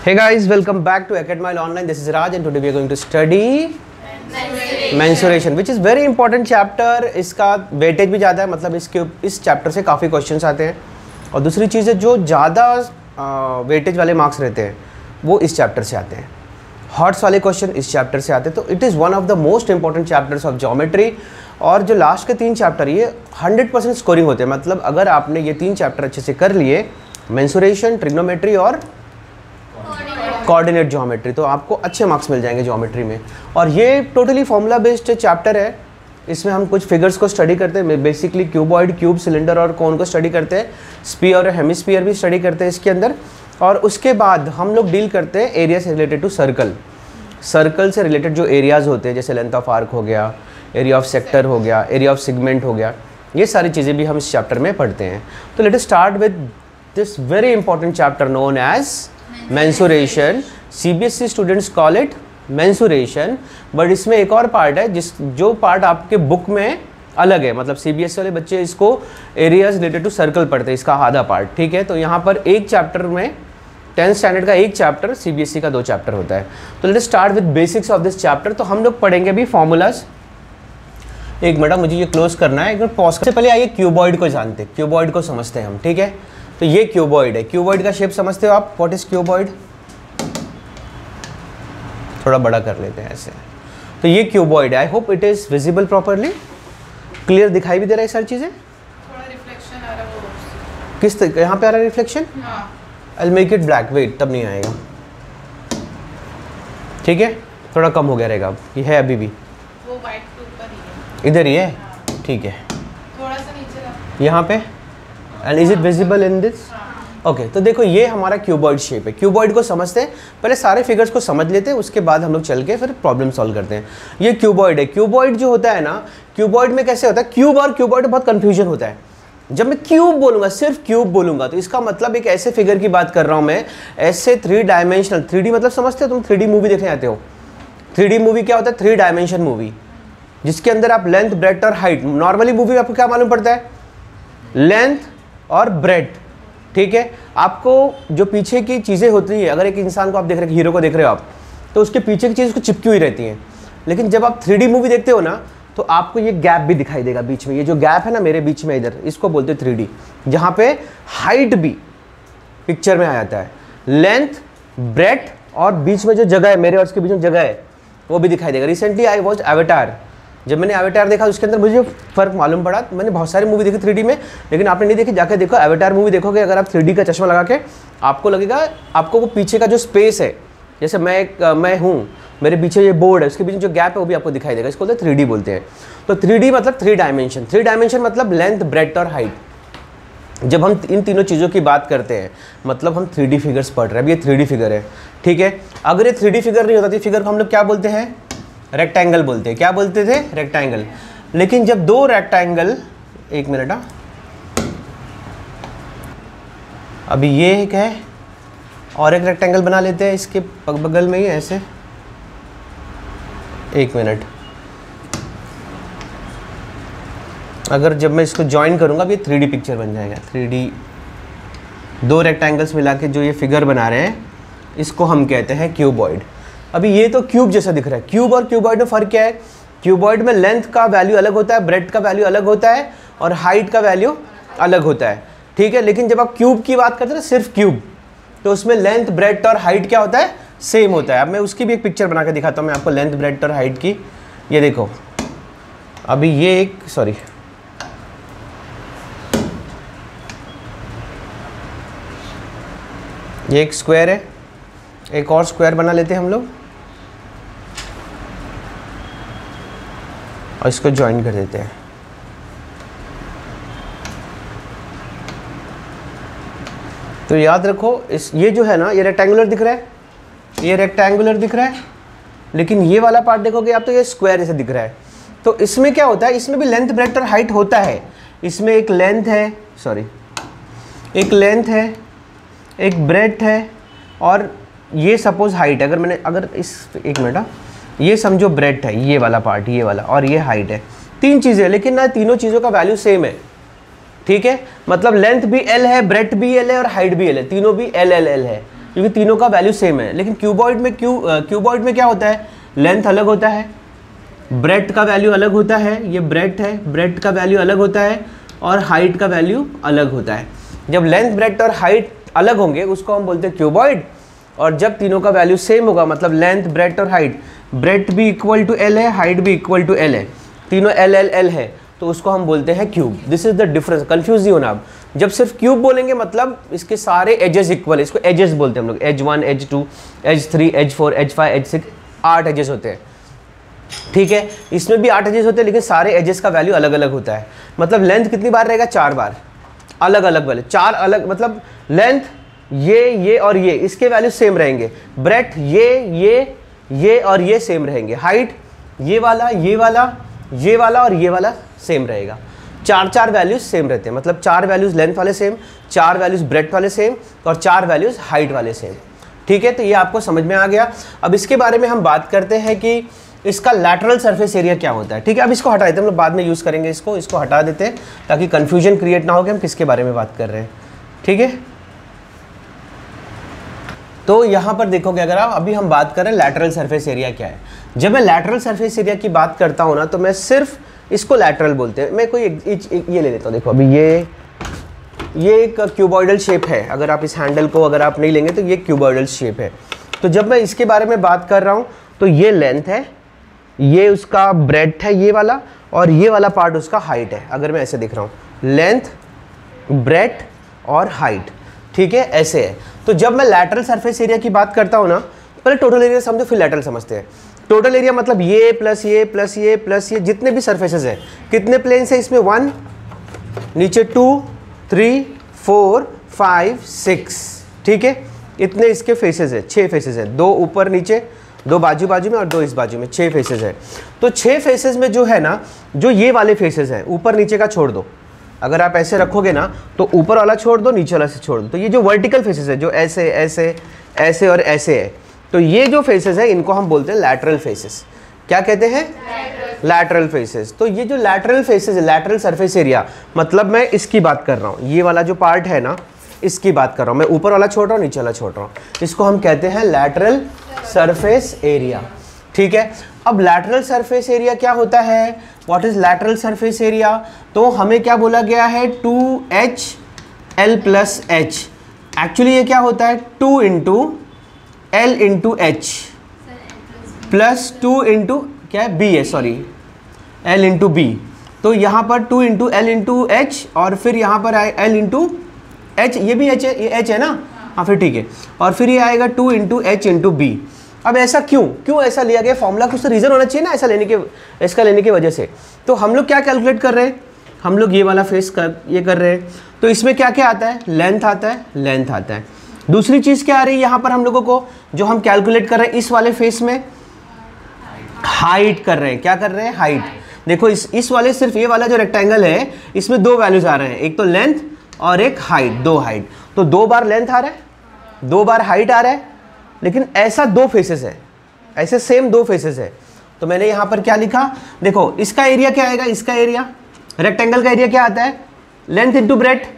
Hey guys, welcome back to Acadmile Online. This is Raj and today we are going to study mensuration, which is very important chapter. इसका weightage भी ज़्यादा है, मतलब इस chapter से काफ़ी questions आते हैं। और दूसरी चीज़ है, जो ज़्यादा वेटेज वाले मार्क्स रहते हैं वो इस चैप्टर से आते हैं। हॉट्स वाले क्वेश्चन इस चैप्टर से आते हैं। तो it is one of the most important chapters of geometry. और जो लास्ट के 3 चैप्टर ये 100% स्कोरिंग होते हैं। मतलब अगर आपने ये 3 चैप्टर अच्छे से कर लिए, मेंसुरेशन, ट्रिग्नोमेट्री और कोऑर्डिनेट ज्योमेट्री, तो आपको अच्छे मार्क्स मिल जाएंगे ज्योमेट्री में। और ये टोटली फॉर्मूला बेस्ड चैप्टर है। इसमें हम कुछ फिगर्स को स्टडी करते हैं, बेसिकली क्यूबॉइड, क्यूब, सिलेंडर और कोन को स्टडी करते हैं। स्फीयर और हेमिस्फीयर भी स्टडी करते हैं इसके अंदर। और उसके बाद हम लोग डील करते हैं एरिया से रिलेटेड टू सर्कल। सर्कल से रिलेटेड जो एरियाज़ होते हैं, जैसे लेंथ ऑफ आर्क हो गया, एरिया ऑफ सेक्टर हो गया, एरिया ऑफ सेगमेंट हो गया, ये सारी चीज़ें भी हम इस चैप्टर में पढ़ते हैं। तो let us start with this very important chapter known as mensuration. CBSE students call it mensuration, but इसमें एक और पार्ट है जो पार्ट आपके बुक में अलग है। मतलब CBSE वाले बच्चे इसको एरियाज रिलेटेड टू सर्कल पढ़ते हैं, इसका आधा पार्ट, ठीक है। तो यहाँ पर एक चैप्टर में 10th स्टैंडर्ड का एक चैप्टर, CBSE का 2 चैप्टर होता है। तो let us start with basics of this chapter. तो हम लोग पढ़ेंगे अभी फॉर्मूलाज। एक मिनट, मुझे ये क्लोज करना है, एक मिनट पॉज। सबसे पहले आइए क्यूबॉइड को जानते हैं, क्यूबॉइड को समझते हैं हम, ठीक है। तो ये क्यूबॉइड है। क्यूबॉइड का शेप समझते हो आप? What is cuboid? थोड़ा बड़ा कर लेते हैं ऐसे। तो ये क्यूबॉइड है। I hope it is visible properly, clear दिखाई भी दे रहा है सारी चीजें। थोड़ा रिफ्लेक्शन आ रहा है वो। किस तरह? यहाँ पे आ रहा है reflection. I make it black, wait, तब नहीं आएगा, ठीक है। थोड़ा कम हो गया रहेगा। अब ये है अभी भी वो वाइट के ऊपर ही है, इधर ही है, ठीक है। थोड़ा सा नीचे रखो यहाँ पे। And is it visible in this? Okay, तो देखो ये हमारा क्यूबॉइड शेप है। क्यूबॉइड को समझते हैं, पहले सारे फिगर्स को समझ लेते हैं, उसके बाद हम लोग चल के फिर प्रॉब्लम सॉल्व करते हैं। ये क्यूबॉइड है। क्यूबॉइड जो होता है ना, क्यूबॉइड में कैसे होता है, क्यूब और क्यूबॉइड बहुत कंफ्यूजन होता है। जब मैं क्यूब बोलूंगा, सिर्फ क्यूब बोलूंगा, तो इसका मतलब एक ऐसे फिगर की बात कर रहा हूं मैं, ऐसे 3 डायमेंशनल। 3D मतलब समझते हो तुम? 3D मूवी देखने आते हो। 3D मूवी क्या होता है? 3 डायमेंशन मूवी, जिसके अंदर आप लेंथ, ब्रेड्थ और हाइट। नॉर्मली मूवी में आपको क्या मालूम पड़ता है? लेंथ और ब्रेड्थ, ठीक है। आपको जो पीछे की चीज़ें होती है, अगर एक इंसान को आप देख रहे हो, हीरो को देख रहे हो आप, तो उसके पीछे की चीज़ उसको चिपकी हुई रहती है। लेकिन जब आप 3D मूवी देखते हो ना, तो आपको ये गैप भी दिखाई देगा बीच में। ये जो गैप है ना मेरे बीच में इधर, इसको बोलते हैं 3D, जहाँ पे हाइट भी पिक्चर में आ जाता है, लेंथ, ब्रेड्थ और बीच में जो जगह है, मेरे और उसके बीच में जगह है, वो भी दिखाई देगा। Recently I watch avatar. जब मैंने एवेटार देखा, उसके अंदर मुझे फ़र्क मालूम पड़ा। मैंने बहुत सारी मूवी देखी 3D में, लेकिन आपने नहीं देखी, जाके देखो एवेटार मूवी देखोगे अगर आप 3D का चश्मा लगा के, आपको लगेगा, आपको वो पीछे का जो स्पेस है, जैसे मैं हूँ, मेरे पीछे ये बोर्ड है, उसके बीच में जो गैप है वो भी आपको दिखाई देगा। इसको 3D बोलते हैं। तो 3D मतलब 3 डायमेंशन। 3 डायमेंशन मतलब लेंथ, ब्रेड्थ और हाइट। जब हम इन तीनों चीज़ों की बात करते हैं, मतलब हम 3D फिगर्स पढ़ रहे हैं। अब ये 3D फिगर है, ठीक है। अगर ये 3D फिगर नहीं होता तो फिगर को हम लोग क्या बोलते हैं? रेक्टेंगल बोलते हैं। क्या बोलते थे? रेक्टेंगल। लेकिन जब 2 रेक्टेंगल, एक मिनट, अभी ये एक है और एक रेक्टेंगल बना लेते हैं इसके बगल में ही ऐसे, एक मिनट। अगर जब मैं इसको ज्वाइन करूंगा, अब ये 3D पिक्चर बन जाएगा। 3D 2 रेक्टेंगल्स मिला के जो ये फिगर बना रहे हैं, इसको हम कहते हैं क्यूबॉइड। अभी ये तो क्यूब जैसा दिख रहा है। क्यूब और क्यूबॉइड में फ़र्क क्या है? क्यूबॉइड में लेंथ का वैल्यू अलग होता है, ब्रेड्थ का वैल्यू अलग होता है और हाइट का वैल्यू अलग होता है, ठीक है। लेकिन जब आप क्यूब की बात करते हैं ना, सिर्फ क्यूब, तो उसमें लेंथ, ब्रेड्थ और हाइट क्या होता है? सेम होता है। अब मैं उसकी भी एक पिक्चर बना के दिखाता हूँ मैं आपको, लेंथ, ब्रेड्थ और हाइट की। ये देखो, अभी ये एक, सॉरी, ये एक स्क्वायर है, एक और स्क्वायर बना लेते हैं हम लोग और इसको ज्वाइन कर देते हैं। तो याद रखो, ये जो है ना, ये रेक्टेंगुलर दिख रहा है, ये रेक्टेंगुलर दिख रहा है, लेकिन ये वाला पार्ट देखोगे आप तो ये स्क्वायर जैसे दिख रहा है। तो इसमें क्या होता है? इसमें भी लेंथ, ब्रेड्थ और हाइट होता है। इसमें एक लेंथ है, सॉरी, एक लेंथ है, एक ब्रेड्थ है और ये सपोज हाइट है। अगर इस, एक मिनट, ये समझो ब्रेड्थ है, ये वाला पार्ट, ये वाला, और ये हाइट है। 3 चीज़ें, लेकिन ना तीनों चीज़ों का वैल्यू सेम है, ठीक है। मतलब लेंथ भी L है, ब्रेड्थ भी L है और हाइट भी L है, तीनों भी L है। क्योंकि तीनों का वैल्यू सेम है। लेकिन क्यूबॉइड में क्यूबॉइड में क्या होता है, लेंथ अलग होता है, ब्रेड्थ का वैल्यू अलग होता है, ये ब्रेड्थ है, ब्रेड्थ का वैल्यू अलग होता है, और हाइट का वैल्यू अलग होता है। जब लेंथ, ब्रेड्थ और हाइट अलग होंगे उसको हम बोलते हैं क्यूबॉइड, और जब तीनों का वैल्यू सेम होगा, मतलब लेंथ, ब्रेड्थ और हाइट, ब्रेड्थ भी इक्वल टू एल है, हाइट भी इक्वल टू एल है, तीनों एल एल एल है, तो उसको हम बोलते हैं cube. This is the difference, confuse नहीं होना आप। जब सिर्फ क्यूब बोलेंगे मतलब इसके सारे एजेस इक्वल है, इसको एजेस बोलते हैं हम लोग, edge 1, edge 2, edge 3, edge 4, edge 5, edge 6, 8 edges होते हैं, ठीक है। इसमें भी 8 एजेस होते हैं, लेकिन सारे एजेस का वैल्यू अलग अलग होता है। मतलब लेंथ कितनी बार रहेगा, 4 बार, अलग अलग वाले 4 अलग, मतलब लेंथ ये और ये, इसके वैल्यू सेम रहेंगे। ब्रेड्थ ये और ये सेम रहेंगे। हाइट ये वाला, ये वाला, ये वाला और ये वाला सेम रहेगा। 4 वैल्यूज सेम रहते हैं, मतलब 4 वैल्यूज लेंथ वाले सेम, 4 वैल्यूज ब्रेड्थ वाले सेम, और 4 वैल्यूज हाइट वाले सेम, ठीक है। तो ये आपको समझ में आ गया। अब इसके बारे में हम बात करते हैं कि इसका लैटरल सरफेस एरिया क्या होता है, ठीक है। अब इसको हटा देते हैं, हम लोग बाद में यूज़ करेंगे इसको हटा देते हैं ताकि कन्फ्यूजन क्रिएट ना हो कि हम किसके बारे में बात कर रहे हैं, ठीक है। तो यहाँ पर देखोगे, अगर आप अभी हम बात कर रहे हैं लैटरल सरफेस एरिया क्या है। जब मैं लैटरल सरफेस एरिया की बात करता हूँ ना, तो मैं सिर्फ इसको लैटरल बोलते हैं। मैं कोई एक ये ले लेता हूँ, देखो अभी ये एक क्यूबॉइडल शेप है। अगर आप इस हैंडल को अगर आप नहीं लेंगे तो ये क्यूबॉइडल शेप है। तो जब मैं इसके बारे में बात कर रहा हूँ तो ये लेंथ है, ये उसका ब्रेड्थ है ये वाला, और ये वाला पार्ट उसका हाइट है। अगर मैं ऐसे दिख रहा हूँ, लेंथ, ब्रेड्थ और हाइट, ठीक है, ऐसे है। तो जब मैं लैटरल सरफेस एरिया की बात करता हूँ ना, पहले टोटल एरिया समझो फिर लैटरल समझते हैं। टोटल एरिया मतलब ये प्लस ये प्लस ये प्लस ये, जितने भी सरफेसेस हैं। कितने प्लेन्स हैं इसमें, 1, नीचे 2, 3, 4, 5, 6, ठीक है। इतने इसके फेसेस है, 6 फेसेस है, 2 ऊपर नीचे, 2 बाजू बाजू में और 2 इस बाजू में, 6 फेसेस है। तो 6 फेसेस में जो है ना, जो ये वाले फेसेस हैं, ऊपर नीचे का छोड़ दो। अगर आप ऐसे रखोगे ना तो ऊपर वाला छोड़ दो, नीचे वाला से छोड़ दो। तो ये जो वर्टिकल फेसेस है, जो ऐसे ऐसे ऐसे और ऐसे है, तो ये जो फेसेस है इनको हम बोलते हैं लैटरल फेसेस। क्या कहते हैं, लैटरल फेसेस। तो ये जो लैटरल फेसेस है, लैटरल सरफेस एरिया, मतलब मैं इसकी बात कर रहा हूँ, ये वाला जो पार्ट है ना, इसकी बात कर रहा हूँ मैं। ऊपर वाला छोड़ रहा हूँ, नीचे वाला छोड़ रहा हूँ, इसको हम कहते हैं लैटरल सरफेस एरिया, ठीक है। अब लैटरल सरफेस एरिया क्या होता है, what is lateral surface area? तो हमें क्या बोला गया है, 2HL प्लस H। एक्चुअली ये क्या होता है, 2 into L into H plus 2 into क्या है, B है, सॉरी, L इंटू B। तो यहाँ पर 2 इंटू L इंटू H, और फिर यहाँ पर आए L इंटू H, ये भी H है, ये H है ना, हाँ फिर ठीक है। और फिर ये आएगा 2 इंटू H इंटू B। अब ऐसा क्यों ऐसा लिया गया फॉर्मूला, कुछ तो रीज़न होना चाहिए ना ऐसा लेने के, इसका लेने की वजह से। तो हम लोग क्या कैलकुलेट कर रहे हैं, हम लोग ये वाला फेस ये कर रहे हैं। तो इसमें क्या क्या आता है, लेंथ आता है, लेंथ आता है। दूसरी चीज़ क्या आ रही है यहाँ पर हम लोगों को, जो हम कैलकुलेट कर रहे हैं इस वाले फेस में, हाइट कर रहे हैं। क्या कर रहे हैं, हाइट। देखो इस वाले, सिर्फ ये वाला जो रेक्टेंगल है, इसमें 2 वैल्यूज आ रहे हैं, एक तो लेंथ और एक हाइट, 2 हाइट। तो 2 बार लेंथ आ रहा है, 2 बार हाइट आ रहा है, लेकिन ऐसा 2 फेसेस है, ऐसे सेम 2 फेसेस है। तो मैंने यहाँ पर क्या लिखा, देखो इसका एरिया क्या आएगा, इसका एरिया, रेक्टेंगल का एरिया क्या आता है, लेंथ इंटू ब्रेड्थ।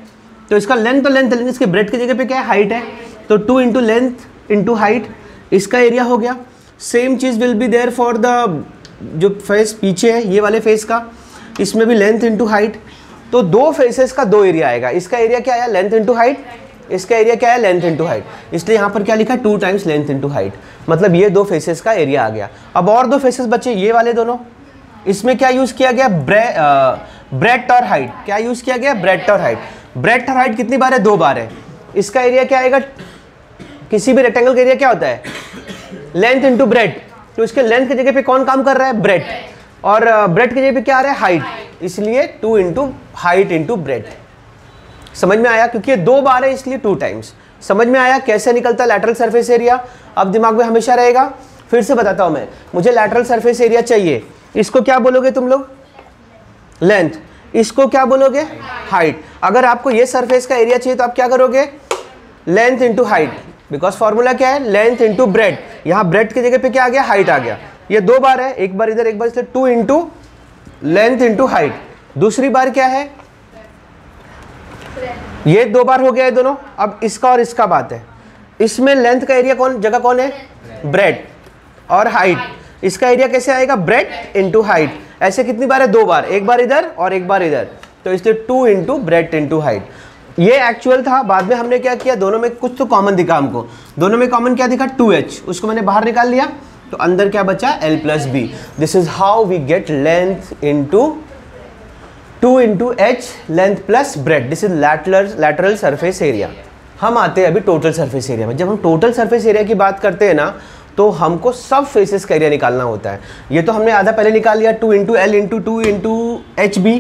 तो इसका लेंथ तो लेंथ, लेकिन इसके ब्रेड्थ की जगह पे क्या है, हाइट है। तो 2 इंटू लेंथ इंटू हाइट, इसका एरिया हो गया। सेम चीज़ will be there for the जो फेस पीछे है, ये वाले फेस का, इसमें भी लेंथ इंटू हाइट। तो 2 फेसेस का 2 एरिया आएगा। इसका एरिया क्या आया, लेंथ इंटू हाइट, इसका एरिया क्या है, लेंथ इंटू हाइट। इसलिए यहाँ पर क्या लिखा, 2 टाइम्स लेंथ इंटू हाइट, मतलब ये 2 फेसेस का एरिया आ गया। अब और 2 फेसेस बचे, ये वाले दोनों। इसमें क्या यूज़ किया गया, ब्रेड्थ और हाइट। क्या यूज़ किया गया, ब्रेड्थ और हाइट। ब्रेड्थ और हाइट कितनी बार है, 2 बार है। इसका एरिया क्या आएगा, किसी भी रेक्टेंगल का एरिया क्या होता है, लेंथ इंटू ब्रेड्थ। तो इसके लेंथ की जगह पे कौन काम कर रहा है, ब्रेड्थ, और ब्रेड्थ की जगह पे क्या आ रहा है, हाइट। इसलिए 2 इंटू हाइट इंटू ब्रेड्थ। समझ में आया, क्योंकि ये 2 बार है इसलिए 2 टाइम्स। समझ में आया कैसे निकलता है लैटरल सरफेस एरिया, अब दिमाग में हमेशा रहेगा। फिर से बताता हूं मैं, मुझे लैटरल सरफेस एरिया चाहिए, इसको क्या बोलोगे तुम लोग, लेंथ। इसको क्या बोलोगे, हाइट। अगर आपको ये सरफेस का एरिया चाहिए तो आप क्या करोगे, length into height, because formula क्या है, लेंथ इंटू ब्रेड्थ। यहाँ ब्रेड्थ की जगह पे क्या आ गया, हाइट आ गया। ये 2 बार है, एक बार इधर एक बार, इसलिए 2 इंटू लेंथ इंटू हाइट। दूसरी बार क्या है, ये 2 बार हो गया है दोनों। अब इसका और इसका बात है, इसमें लेंथ का एरिया जगह कौन है, ब्रेड, और हाइट इसका एरिया कैसे आएगा, ब्रेड इंटू हाइट। ऐसे कितनी बार है, 2 बार, एक बार इधर और एक बार इधर, तो इसलिए 2 इंटू ब्रेड इंटू हाइट। ये एक्चुअल था, बाद में हमने क्या किया, दोनों में कुछ तो कॉमन दिखा हमको, दोनों में कॉमन क्या दिखा, 2h, उसको मैंने बाहर निकाल लिया, तो अंदर क्या बचा, l plus B. This is how we get length into 2 into H, length plus breadth. This is lateral surface area. हम आते हैं अभी टोटल सरफेस एरिया में। जब हम टोटल सरफेस एरिया की बात करते हैं ना, तो हमको सब फेसेस का एरिया निकालना होता है। ये तो हमने आधा पहले निकाल लिया, 2 into L into 2 into H B,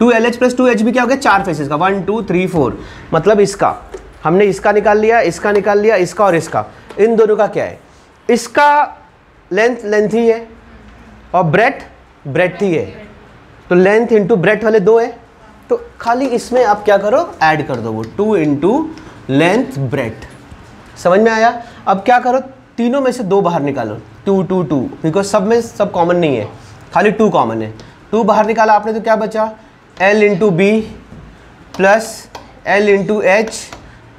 2LH plus 2HB क्या हो गया, 4 फेसेस का, 1 2 3 4, मतलब इसका हमने इसका निकाल लिया, इसका निकाल लिया, इसका और इसका, इन दोनों का क्या है, इसका लेंथ ही है और ब्रेथ ही है, तो लेंथ इंटू ब्रेथ वाले 2 है, तो खाली इसमें आप क्या करो, ऐड कर दो वो 2 इंटू लेंथ ब्रेथ। समझ में आया? अब क्या करो, तीनों में से 2 बाहर निकालो, 2 2 2, बिकॉज सब में सब कॉमन नहीं है, खाली 2 कॉमन है। 2 बाहर निकाला आपने तो क्या बचा, L into B plus L into H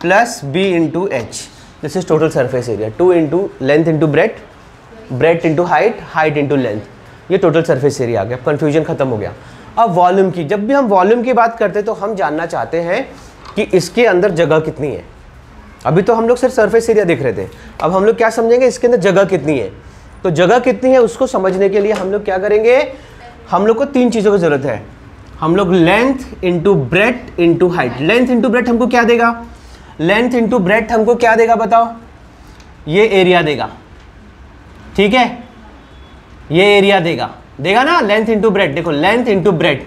plus B into H. This is total surface area. 2 into length into breadth into height into length, ये टोटल सरफेस एरिया आ गया। कन्फ्यूजन खत्म हो गया। अब वॉल्यूम की, जब भी हम वॉल्यूम की बात करते हैं तो हम जानना चाहते हैं कि इसके अंदर जगह कितनी है। अभी तो हम लोग सिर्फ सरफेस एरिया देख रहे थे, अब हम लोग क्या समझेंगे, इसके अंदर जगह कितनी है। तो जगह कितनी है उसको समझने के लिए हम लोग क्या करेंगे, हम लोग को 3 चीज़ों की ज़रूरत है। हम लोग length into breadth into height, length into breath हमको क्या देगा, लेंथ इंटू ब्रेथ हमको क्या देगा बताओ, ये एरिया देगा, ठीक है, ये एरिया देगा ना, लेंथ इंटू ब्रेथ। देखो लेंथ इंटू ब्रेथ,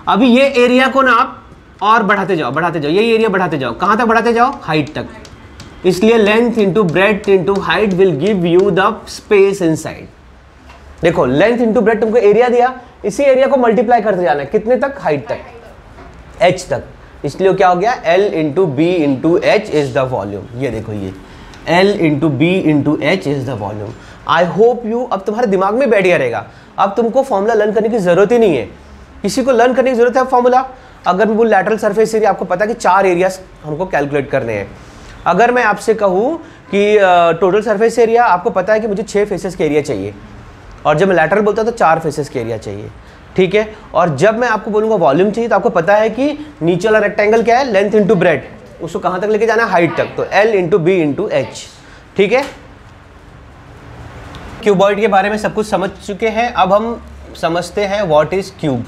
अभी ये एरिया को ना आप और बढ़ाते जाओ, ये एरिया बढ़ाते जाओ, कहाँ तक बढ़ाते जाओ, हाइट तक। इसलिए length into breadth into height will give you the space inside. देखो लेंथ इंटू ब्रेथ तुमको एरिया दिया, इसी एरिया को मल्टीप्लाई करते जाना है, कितने तक, हाइट तक, h तक। इसलिए क्या हो गया, L into B into H is the volume. ये देखो ये L into B into H is the volume. I hope you अब तुम्हारे दिमाग में बैठ गया रहेगा। अब तुमको फॉर्मूला लर्न करने की जरूरत ही नहीं है, किसी को लर्न करने की जरूरत है फॉर्मूला। अगर मैं बोल लैटरल सरफेस एरिया, आपको पता है कि 4 एरियाज हमको कैलकुलेट करने हैं। अगर मैं आपसे कहूँ कि टोटल सरफेस एरिया, आपको पता है कि मुझे 6 फेसेस के एरिया चाहिए, और जब मैं लैटरल बोलता हूँ तो 4 फेसेस के एरिया चाहिए, ठीक है। और जब मैं आपको बोलूँगा वॉल्यूम चाहिए, तो आपको पता है कि नीचे वाला रेक्टेंगल क्या है, लेंथ इंटू ब्रेथ, उसको कहाँ तक लेके जाना है, हाइट तक, तो L into B into H, ठीक है। क्यूबॉइड के बारे में सब कुछ समझ चुके हैं। अब हम समझते हैं व्हाट इज क्यूब।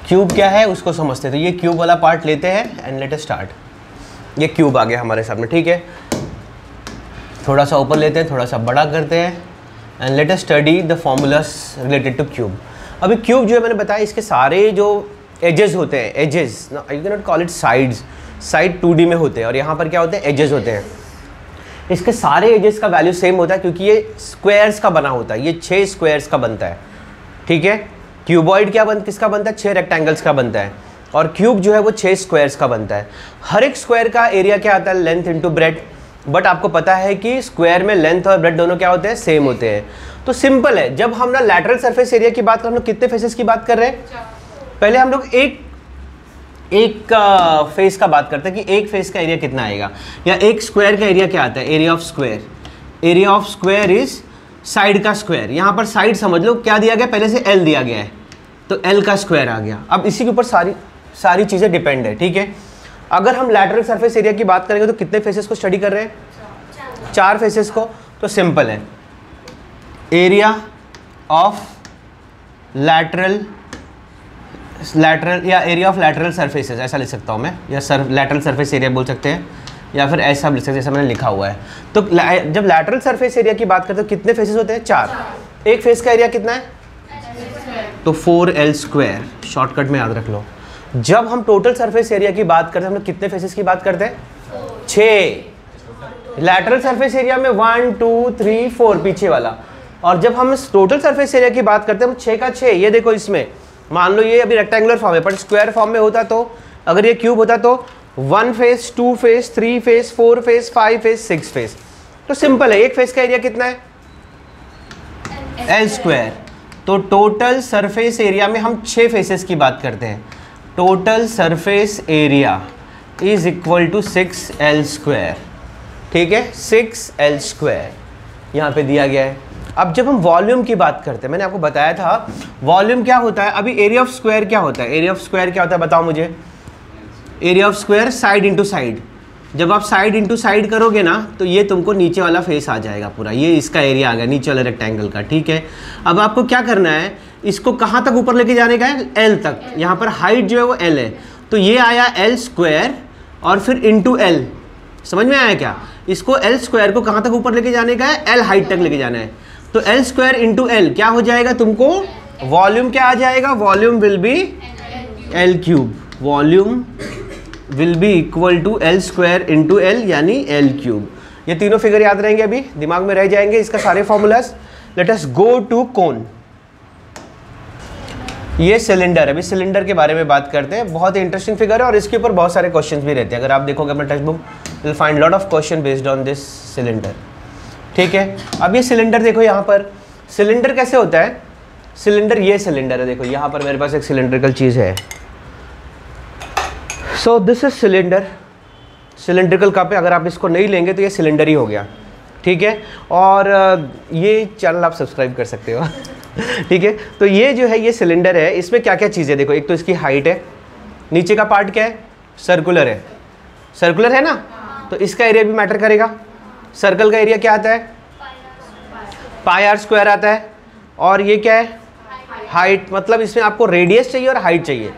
क्यूब क्या है उसको समझते हैं। तो ये क्यूब वाला पार्ट लेते हैं एंड लेट अस स्टार्ट। ये क्यूब आ गया हमारे सामने, ठीक है। थोड़ा सा ऊपर लेते हैं, थोड़ा सा बड़ा करते हैं and let us study the formulas related two cube. अभी क्यूब जो है मैंने बताया, इसके सारे जो एजेस होते हैं, edges you can not call it sides, side 2D में होते हैं, और यहाँ पर क्या होते हैं, एजेस होते हैं। इसके सारे एजेस का वैल्यू सेम होता है, क्योंकि ये स्क्वायर्स का बना होता है, ये 6 स्क्वायर्स का बनता है, ठीक है। क्यूबॉइड किसका बनता है, 6 रेक्टेंगल्स का बनता है, और क्यूब जो है वो 6 स्क्वायर्स का बनता है। हर एक स्क्वायर का एरिया क्या आता है, लेंथ इंटू ब्रेथ। बट आपको पता है कि स्क्वायर में लेंथ और ब्रेथ दोनों क्या होते हैं, सेम होते हैं। तो सिंपल है, जब हम ना लैटरल सरफेस एरिया की बात कर, हम लोग कितने फेसेस की बात कर रहे हैं, पहले हम लोग एक फेस का बात करते हैं कि एक फेस का एरिया कितना आएगा, या एक स्क्वायर का एरिया क्या आता है, area of square. Area of square is side का स्क्वायर। यहाँ पर साइड समझ लो क्या दिया गया, पहले से L दिया गया है, तो L का स्क्वायर आ गया। अब इसी के ऊपर सारी चीज़ें डिपेंड है, ठीक है। अगर हम लैटरल सरफेस एरिया की बात करेंगे तो कितने फेसेस को स्टडी कर रहे हैं, 4 फेसेस को। तो सिंपल है, एरिया ऑफ लैटरल या एरिया ऑफ लैटरल सरफेसेस, ऐसा लिख सकता हूँ मैं, या लैटरल सरफेस एरिया बोल सकते हैं, या फिर ऐसा लिख सकते हैं जैसा मैंने लिखा हुआ है। तो जब लैटरल सरफेस एरिया की बात करते हैं, कितने फेसेस होते हैं, 4। एक फेस का एरिया कितना है, तो 4L स्क्वायर, शॉर्टकट में याद रख लो। जब हम टोटल सरफेस एरिया की बात करते हैं, हम लोग कितने फेसेस की बात करते हैं, 6। लैटरल सरफेस एरिया में 1 2 3 4 पीछे वाला, और जब हम टोटल सरफेस एरिया की बात करते हैं, हम 6 का 6। ये देखो, इसमें मान लो ये अभी रेक्टेंगुलर फॉर्म है, पर स्क्वायर फॉर्म में होता तो, अगर ये क्यूब होता तो 1 face 2 face 3 face 4 face 5 face 6 face. तो सिंपल है, एक फेस का एरिया कितना है, L स्क्वायर। तो टोटल सरफेस एरिया में हम 6 फेसेस की बात करते हैं। Total surface area is equal to 6L square. ठीक है, 6L², यहाँ पे दिया गया है। अब जब हम वॉल्यूम की बात करते हैं, मैंने आपको बताया था वॉल्यूम क्या होता है। अभी एरिया ऑफ स्क्वायर क्या होता है? एरिया ऑफ स्क्वायर क्या होता है बताओ मुझे? Area of square side into side. जब आप साइड इंटू साइड करोगे ना तो ये तुमको नीचे वाला फेस आ जाएगा पूरा, ये इसका एरिया आ गया नीचे वाले रेक्टेंगल का, ठीक है। अब आपको क्या करना है, इसको कहाँ तक ऊपर लेके जाने का है? L तक। यहाँ पर हाइट जो है वो L है, तो ये आया L² और फिर इंटू L। समझ में आया क्या? इसको L² को कहाँ तक ऊपर लेके जाने का है? L हाइट तक लेके जाना है। तो L² इंटू L क्या हो जाएगा तुमको? वॉल्यूम क्या आ जाएगा? Volume will be L³। Volume will be equal to L² into L यानी L³। ये तीनों फिगर याद रहेंगे, अभी दिमाग में रह जाएंगे इसका सारे formulas. Let us go to cone. ये सिलेंडर, अभी सिलेंडर के बारे में बात करते हैं। बहुत ही इंटरेस्टिंग फिगर है और इसके ऊपर बहुत सारे क्वेश्चंस भी रहते हैं। अगर आप देखोगे अपना text book, will find lot of question based on this cylinder, ठीक है। अब ये सिलेंडर देखो, यहाँ पर सिलेंडर कैसे होता है? सिलेंडर, ये सिलेंडर है, देखो यहाँ पर मेरे पास एक सिलेंड्रिकल चीज़ है। So this is cylinder, cylindrical cup है। अगर आप इसको नहीं लेंगे तो ये सिलेंडर ही हो गया, ठीक है। और ये चैनल आप सब्सक्राइब कर सकते हो ठीक है। तो ये जो है ये सिलेंडर है, इसमें क्या क्या चीज़ें देखो। एक तो इसकी हाइट है, नीचे का पार्ट क्या है? सर्कुलर है, सर्कुलर है ना, तो इसका एरिया भी मैटर करेगा। सर्कल का एरिया क्या आता है? πr² आता है। और ये क्या है? हाइट। मतलब इसमें आपको रेडियस चाहिए और हाइट चाहिए।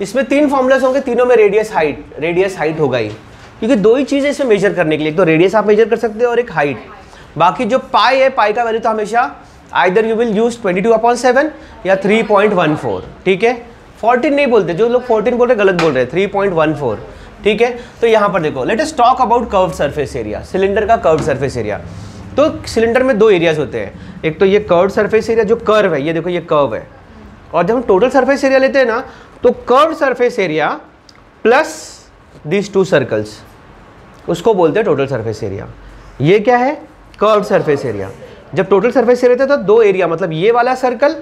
इसमें तीन फॉर्मूलाज होंगे, तीनों में रेडियस हाइट होगा ही, क्योंकि दो ही चीज़ें इसमें मेजर करने के लिए, एक तो रेडियस आप मेजर कर सकते हो और एक हाइट। बाकी जो पाई है, पाई का वैल्यू तो हमेशा आइदर यू विल यूज 22/7 या 3.14, ठीक है। 14 नहीं बोलते, जो लोग 14 बोल रहे गलत बोल रहे हैं, 3.14, ठीक है। तो यहाँ पर देखो, let us talk about curved surface area, cylinder का कर्व्ड सरफेस एरिया। तो सिलेंडर में दो एरियाज होते हैं, एक तो ये कर्व्ड सरफेस एरिया जो कर्व है, ये देखो ये कर्व है। और जब हम टोटल सरफेस एरिया लेते हैं ना, तो curved surface area plus this to circles, उसको बोलते हैं टोटल सरफेस एरिया। ये क्या है? Curved surface area. जब टोटल सरफेस एरिया रहता है तो दो एरिया, मतलब ये वाला सर्कल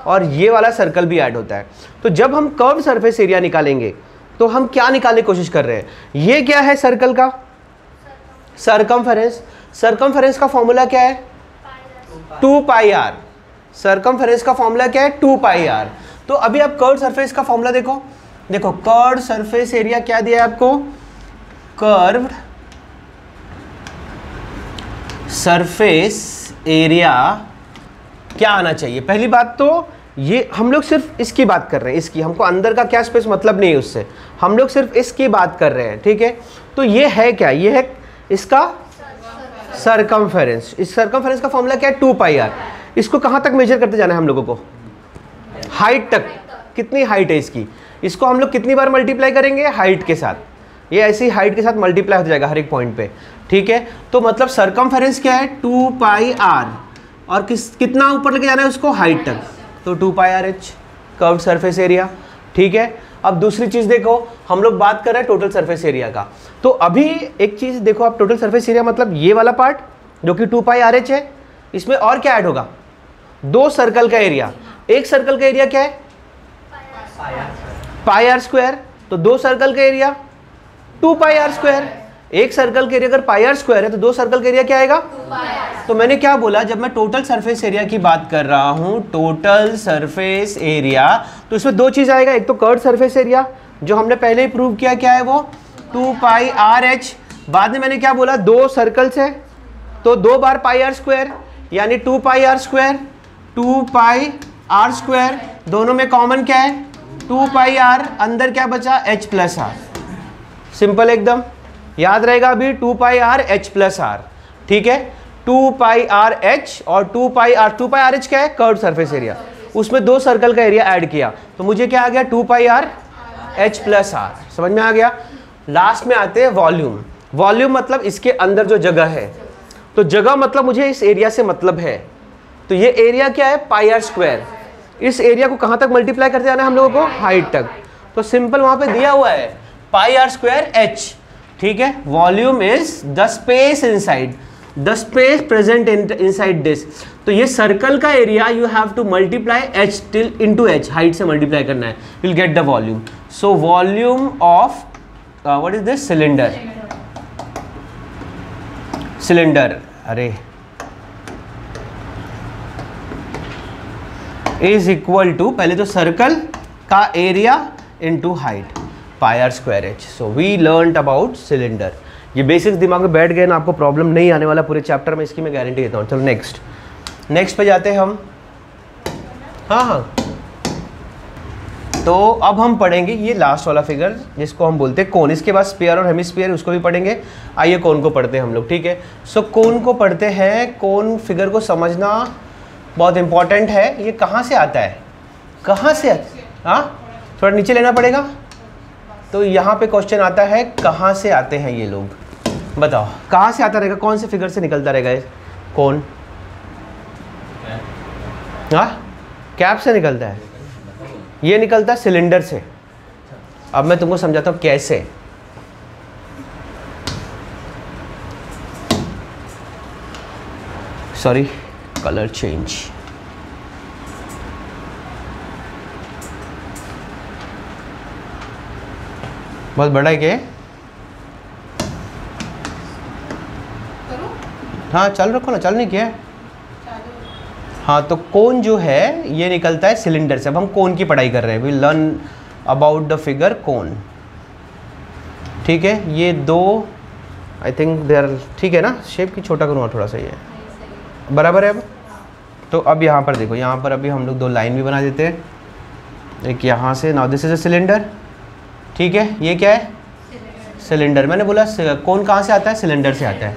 और ये वाला सर्कल भी ऐड होता है। तो जब हम कर्व्ड सरफेस एरिया निकालेंगे तो हम क्या निकालने की कोशिश कर रहे हैं? ये क्या है? सर्कल का सर्कमफेरेंस। सर्कमफेरेंस का फॉर्मूला क्या है? 2πr। सर्कमफेरेंस का फॉर्मूला क्या है? 2πr। तो अभी आप कर्व्ड सरफेस का फॉर्मूला देखो, देखो कर्व्ड सरफेस एरिया क्या दिया है आपको? कर्व्ड सरफेस एरिया क्या आना चाहिए? पहली बात तो ये हम लोग सिर्फ इसकी बात कर रहे हैं, इसकी, हमको अंदर का क्या स्पेस मतलब नहीं है उससे, हम लोग सिर्फ इसकी बात कर रहे हैं, ठीक है। तो ये है क्या? ये है इसका सर्कमफेरेंस। इस सर्कमफेरेंस का फॉर्मूला क्या है? 2πr। इसको कहाँ तक मेजर करते जाना है हम लोगों को? हाइट तक। कितनी हाइट है इसकी? इसको हम लोग कितनी बार मल्टीप्लाई करेंगे? हाइट के साथ। ये ऐसी हाइट के साथ मल्टीप्लाई होता जाएगा हर एक पॉइंट पे, ठीक है। तो मतलब सर्कमफेरेंस क्या है? 2πr। और कितना ऊपर लेके जाना है उसको? हाइट तक, तो 2πrh कर्व्ड सरफेस एरिया, ठीक है। अब दूसरी चीज़ देखो, हम लोग बात कर रहे हैं टोटल सरफेस एरिया का। तो अभी एक चीज़ देखो आप, टोटल सरफेस एरिया मतलब ये वाला पार्ट जो कि 2πrh है, इसमें और क्या ऐड होगा? दो सर्कल का एरिया। एक सर्कल का एरिया क्या है? πr²। तो दो सर्कल का एरिया 2πr²। एक सर्कल का एरिया अगर πr² है तो दो सर्कल का एरिया क्या आएगा? तो मैंने क्या बोला, जब मैं टोटल सरफेस एरिया की बात कर रहा हूं, टोटल सरफेस एरिया, तो इसमें दो चीज़ आएगा। एक तो कर्व्ड सरफेस एरिया जो हमने पहले ही प्रूव किया, क्या है वो? 2πrh। बाद में मैंने क्या बोला? दो सर्कल्स है तो दो बार πr² यानी 2πr²। 2πr², दोनों में कॉमन क्या है? 2πr। अंदर क्या बचा? h+r। सिंपल एकदम, याद रहेगा अभी 2πrh+r, ठीक है। 2πrh और 2πrh क्या है? Curved surface area. उसमें दो सर्कल का एरिया ऐड किया तो मुझे क्या आ गया? 2πrh+r। समझ में आ गया? लास्ट में आते हैं वॉल्यूम। वॉल्यूम मतलब इसके अंदर जो जगह है, तो जगह मतलब मुझे इस एरिया से मतलब है। तो ये एरिया क्या है? πr²। इस एरिया को कहाँ तक मल्टीप्लाई करते जाना है हम लोगों को? हाइट तक। तो सिंपल वहाँ पे दिया हुआ है πr²h, ठीक है। Volume is the space inside, the space present inside this. तो ये सर्कल का area you have to multiply h till into h, height से मल्टीप्लाई करना है, will get the volume. So volume of what is this? Cylinder. Cylinder, अरे is equal to, पहले तो circle का area into height pi are square H. So we learned about cylinder. ये basics दिमाग में बैठ गए ना, आपको प्रॉब्लम नहीं आने वाला पूरे चैप्टर में, इसकी मैं गारंटी देता हूँ। चलो नेक्स्ट पे जाते हैं हम। हाँ, तो अब हम पढ़ेंगे ये लास्ट वाला फिगर जिसको हम बोलते हैं कोन। इसके बाद स्फीयर और हेमिस्फीयर उसको भी पढ़ेंगे। आइए कोन को पढ़ते हैं हम लोग, ठीक है। सो कोन को पढ़ते हैं। कोन फिगर को समझना बहुत इंपॉर्टेंट है। ये कहाँ से आता है, कहाँ से हाँ, थोड़ा नीचे लेना पड़ेगा। तो यहाँ पे क्वेश्चन आता है कहाँ से आते हैं ये लोग, बताओ कहाँ से आता रहेगा, कौन से फिगर से निकलता रहेगा कौन? हाँ, कैप से निकलता है। ये निकलता है सिलेंडर से। अब मैं तुमको समझाता हूँ कैसे। Sorry, colour change. बहुत बड़ा है क्या? हाँ चल रखो ना, चल नहीं किया। हाँ, तो कोन जो है ये निकलता है सिलेंडर से। अब हम कोन की पढ़ाई कर रहे हैं। We learn about the figure cone, ठीक है। ये दो आई थिंक दे आर, ठीक है ना। शेप की छोटा करूँगा थोड़ा सा, ये बराबर है। अब तो अब यहाँ पर देखो, यहाँ पर अभी हम लोग दो लाइन भी बना देते हैं। एक यहाँ से, now this is a cylinder, ठीक है। ये क्या है? सिलेंडर। मैंने बोला कोन कहाँ से आता है? सिलेंडर से आता है।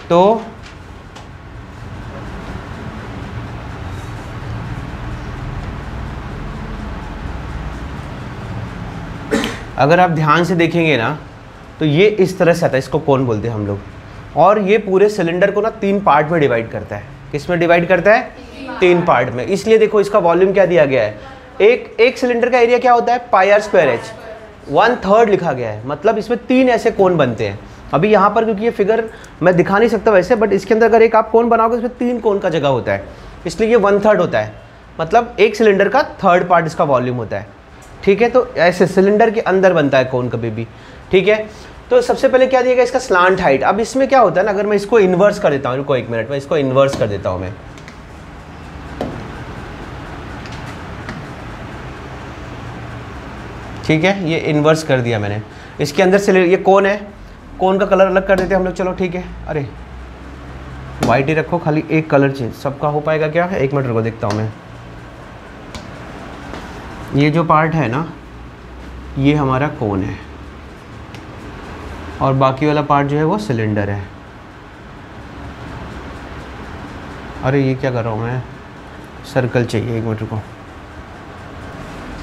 तो अगर आप ध्यान से देखेंगे ना, तो ये इस तरह से आता है, इसको कोन बोलते हैं हम लोग। और ये पूरे सिलेंडर को ना 3 पार्ट में डिवाइड करता है। किस में डिवाइड करता है? 3 पार्ट में। इसलिए देखो इसका वॉल्यूम क्या दिया गया है। एक सिलेंडर का एरिया क्या होता है? पाई आर स्क्वायर एच, 1/3 लिखा गया है। मतलब इसमें 3 ऐसे कोन बनते हैं। अभी यहाँ पर क्योंकि ये फिगर मैं दिखा नहीं सकता वैसे, बट इसके अंदर अगर एक आप कोन बनाओगे इसमें 3 कोन का जगह होता है, इसलिए ये 1/3 होता है। मतलब एक सिलेंडर का 3rd पार्ट इसका वॉल्यूम होता है, ठीक है। तो ऐसे सिलेंडर के अंदर बनता है कोन कभी भी, ठीक है। तो सबसे पहले क्या दिया गया? इसका स्लांट हाइट। अब इसमें क्या होता है ना, अगर मैं इसको इन्वर्स कर देता हूँ, रुको 1 मिनट में इसको इन्वर्स कर देता हूँ मैं। ठीक है, ये इन्वर्स कर दिया मैंने। इसके अंदर से ये कोन है, कोन का कलर अलग कर देते हैं हम लोग। चलो ठीक है, अरे वाइट ही रखो, खाली एक कलर चेंज, सबका हो पाएगा क्या? 1 मिनट रुको, देखता हूँ मैं। ये जो पार्ट है ना, ये हमारा कोन है, और बाकी वाला पार्ट जो है वो सिलेंडर है। अरे ये क्या कर रहा हूँ मैं, सर्कल चाहिए, 1 मिनट रुको।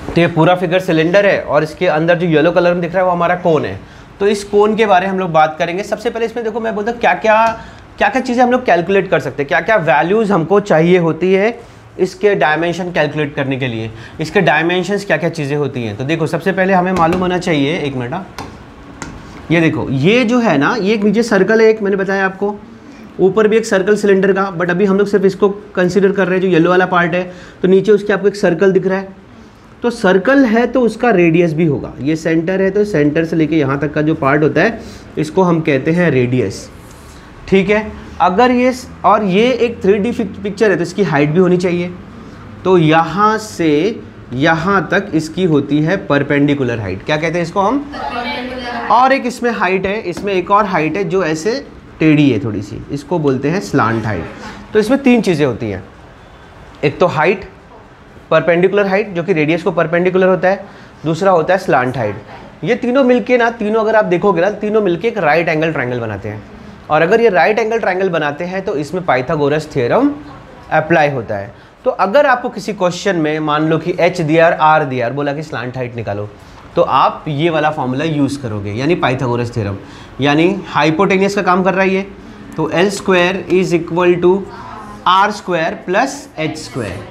तो ये पूरा फिगर सिलेंडर है, और इसके अंदर जो येलो कलर में दिख रहा है वो हमारा कोन है। तो इस कोन के बारे में हम लोग बात करेंगे। सबसे पहले इसमें देखो, मैं बोलता हूँ क्या क्या चीज़ें हम लोग कैलकुलेट कर सकते हैं, क्या क्या वैल्यूज़ हमको चाहिए होती है इसके डायमेंशन कैलकुलेट करने के लिए। इसके डायमेंशंस क्या क्या चीज़ें होती हैं। तो देखो सबसे पहले हमें मालूम होना चाहिए, 1 मिनट, ये देखो, ये जो है ना, ये एक नीचे सर्कल है, एक मैंने बताया आपको, ऊपर भी एक सर्कल सिलेंडर का, बट अभी हम लोग सिर्फ इसको कंसीडर कर रहे हैं, जो येलो वाला पार्ट है। तो नीचे उसके आपको एक सर्कल दिख रहा है, तो सर्कल है तो उसका रेडियस भी होगा। ये सेंटर है तो सेंटर से लेके यहाँ तक का जो पार्ट होता है इसको हम कहते हैं रेडियस, ठीक है। अगर ये, और ये एक 3D पिक्चर है तो इसकी हाइट भी होनी चाहिए। तो यहाँ से यहाँ तक इसकी होती है परपेंडिकुलर हाइट, क्या कहते हैं इसको हम? और एक इसमें हाइट है, इसमें एक और हाइट है जो ऐसे टेढ़ी है थोड़ी सी, इसको बोलते हैं स्लांट हाइट। तो इसमें 3 चीज़ें होती हैं, एक तो हाइट, परपेंडिकुलर हाइट जो कि रेडियस को परपेंडिकुलर होता है, दूसरा होता है स्लांट हाइट। ये तीनों मिलके ना, तीनों अगर आप देखोगे ना, तीनों मिलके एक राइट एंगल ट्रायंगल बनाते हैं। और अगर ये राइट एंगल ट्रायंगल बनाते हैं तो इसमें पाइथागोरस थ्योरम अप्लाई होता है। तो अगर आपको किसी क्वेश्चन में मान लो कि h दिया और r दिया और बोला कि स्लांट हाइट निकालो, तो आप ये वाला फॉर्मूला यूज़ करोगे, यानी पाइथागोरस थ्योरम, यानी हाइपोटेनियस का काम कर रहा है ये। तो L square is equal to R square plus H square.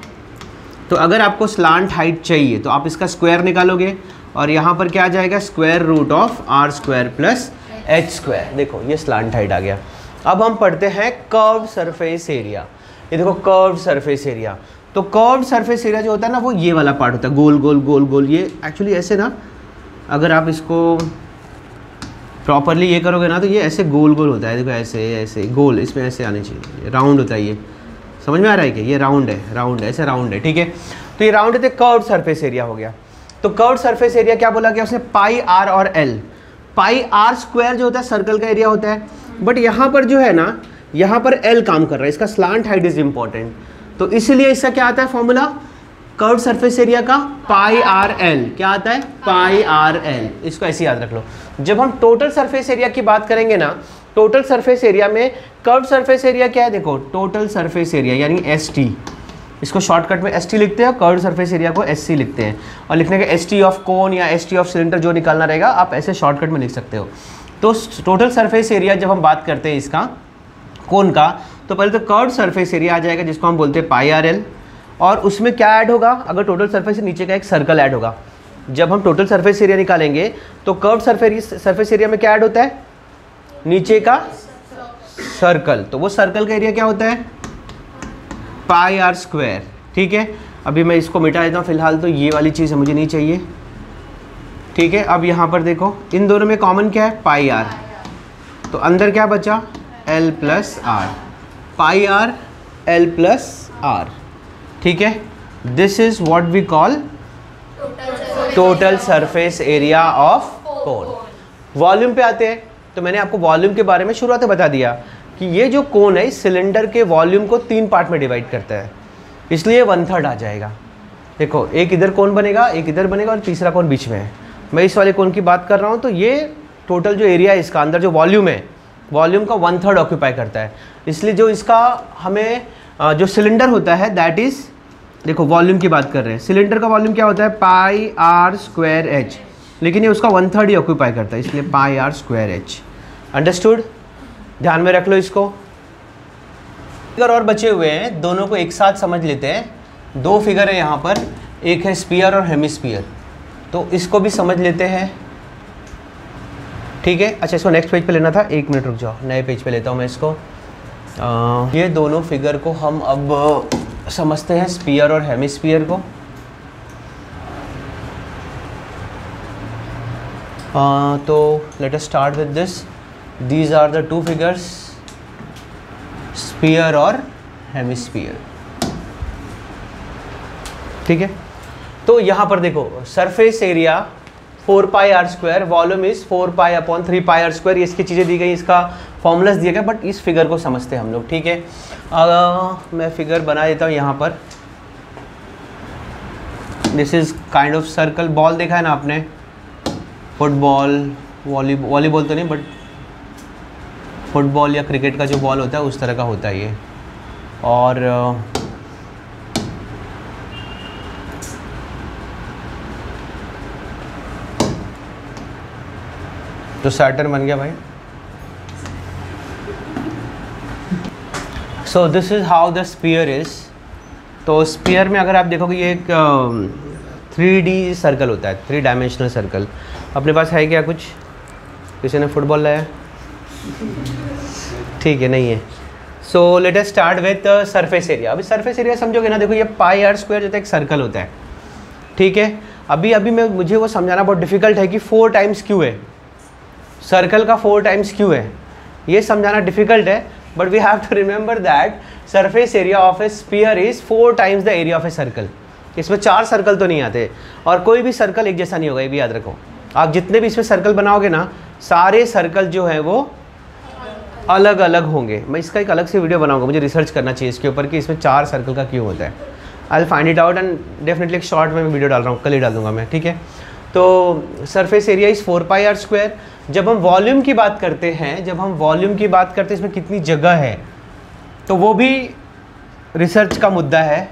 तो अगर आपको स्लांट हाइट चाहिए तो आप इसका स्क्वायर निकालोगे, और यहाँ पर क्या आ जाएगा? Square root of R square plus H square. देखो ये स्लांट हाइट आ गया। अब हम पढ़ते हैं कर्व सरफेस एरिया। ये देखो कर्व सरफेस एरिया। तो कर्व सरफेस एरिया जो होता है ना, वो ये वाला पार्ट होता है, गोल गोल गोल गोल। ये एक्चुअली ऐसे ना, अगर आप इसको प्रॉपरली ये करोगे ना तो ये ऐसे गोल गोल होता है, देखो ऐसे ऐसे गोल, इसमें ऐसे आने चाहिए, राउंड होता है ये। समझ में आ रहा है कि ये राउंड है, ऐसे राउंड है, ठीक है। तो ये राउंड है, कर्व्ड सरफेस एरिया हो गया। तो कर्व्ड सरफेस एरिया क्या बोला गया उसने, पाई आर और एल। पाई आर स्क्वायर जो होता है सर्कल का एरिया होता है, बट यहाँ पर जो है ना, यहाँ पर एल काम कर रहा है, इसका स्लांट हाइट इज इंपॉर्टेंट। तो इसलिए इसका क्या आता है फॉर्मूला कर्व्ड सरफेस एरिया का, पाई आर एल। क्या आता है, पाई आर एल। इसको ऐसे याद रख लो। जब हम टोटल सरफेस एरिया की बात करेंगे ना, टोटल सरफेस एरिया में कर्व्ड सरफेस एरिया क्या है, देखो टोटल सरफेस एरिया यानी एस टी, इसको शॉर्टकट में एस टी लिखते हैं, कर्व्ड सरफेस एरिया को एस सी लिखते हैं। और लिखने का एस टी ऑफ कोन या एस टी ऑफ सिलेंडर जो निकालना रहेगा आप ऐसे शॉर्टकट में लिख सकते हो। तो टोटल सरफेस एरिया जब हम बात करते हैं इसका कोन का, तो पहले तो कर्व्ड सरफेस एरिया आ जाएगा जिसको हम बोलते हैं पाई आर एल। और उसमें क्या ऐड होगा, अगर टोटल सरफेस से नीचे का एक सर्कल ऐड होगा। जब हम टोटल सरफेस एरिया निकालेंगे तो कर्व्ड सरफेस एरिया में क्या ऐड होता है, नीचे का सर्कल। तो वो सर्कल का एरिया क्या होता है, पाई आर स्क्वायर, ठीक है। अभी मैं इसको मिटा देता हूँ फिलहाल, तो ये वाली चीज़ मुझे नहीं चाहिए, ठीक है। अब यहाँ पर देखो इन दोनों में कॉमन क्या है, पाई आर। तो अंदर क्या बचा, L plus R, pi R L plus R, ठीक है। This is what we call total surface area of cone. Volume पे आते हैं, तो मैंने आपको वॉल्यूम के बारे में शुरुआत में बता दिया कि ये जो कोन है इस सिलेंडर के वॉल्यूम को 3 पार्ट में डिवाइड करता है, इसलिए 1/3 आ जाएगा। देखो एक इधर कोन बनेगा, एक इधर बनेगा और तीसरा कोन बीच में है। मैं इस वाले कोन की बात कर रहा हूँ, तो ये टोटल जो एरिया है इसका अंदर जो वॉल्यूम है, वॉल्यूम का 1/3 ऑक्यूपाई करता है। इसलिए जो इसका हमें जो सिलेंडर होता है दैट इज़, देखो वॉल्यूम की बात कर रहे हैं, सिलेंडर का वॉल्यूम क्या होता है, पाई आर स्क्वायर एच, लेकिन ये उसका 1/3 ही ऑक्यूपाई करता है, इसलिए पाई आर स्क्वायर एच। अंडरस्टूड, ध्यान में रख लो इसको। फिगर और बचे हुए हैं, दोनों को एक साथ समझ लेते हैं। 2 फिगर है यहाँ पर, एक है स्फीयर और हेमिस्फीयर, तो इसको भी समझ लेते हैं, ठीक है। अच्छा इसको नेक्स्ट पेज पे लेना था, 1 मिनट रुक जाओ, नए पेज पे लेता हूँ मैं इसको। ये दोनों फिगर को हम अब समझते हैं, स्फीयर और हेमिस्फीयर को। तो let us start with this. These are the 2 figures, sphere और हेमिस्फीयर, ठीक है। तो यहाँ पर देखो surface area 4 pi are square, volume is 4 pi upon 3 pi are square, इसकी चीज़ें दी गई, इसका फॉर्मूलाज दिया गया, बट इस फिगर को समझते हैं हम लोग, ठीक है। मैं फिगर बना देता हूँ यहाँ पर। This is kind of circle, ball देखा है ना आपने, फुटबॉल, वॉलीबॉल तो नहीं बट फुटबॉल या क्रिकेट का जो बॉल होता है उस तरह का होता है ये। और तो सैटर्न बन गया भाई। So this is how the sphere is. तो स्फीयर में अगर आप देखोगे ये एक 3D सर्कल होता है, 3 डायमेंशनल सर्कल। अपने पास है क्या कुछ, किसी ने फुटबॉल लाया, ठीक है नहीं है। So let us start with surface area. अभी सरफेस एरिया समझोगे ना, देखो ये पाई आर स्क्वायर जो है एक सर्कल होता है, ठीक है। अभी मुझे वो समझाना बहुत डिफिकल्ट है कि 4 टाइम्स क्यों है, सर्कल का 4 टाइम्स क्यों है, ये समझाना डिफिकल्ट है। But we have to remember that surface area of a sphere is 4 times the area of a circle. इसमें 4 सर्कल तो नहीं आते, और कोई भी सर्कल एक जैसा नहीं होगा, ये भी याद रखो। आप जितने भी इसमें सर्कल बनाओगे ना, सारे सर्कल जो है वो अलग अलग होंगे। मैं इसका एक अलग से वीडियो बनाऊंगा, मुझे रिसर्च करना चाहिए इसके ऊपर कि इसमें 4 सर्कल का क्यों होता है। I will find it out and definitely एक शॉर्ट में वीडियो डाल रहा हूँ, कल ही डाल दूंगा मैं, ठीक है। तो surface area is 4 pi are square. जब हम वॉल्यूम की बात करते हैं, इसमें कितनी जगह है, तो वो भी रिसर्च का मुद्दा है।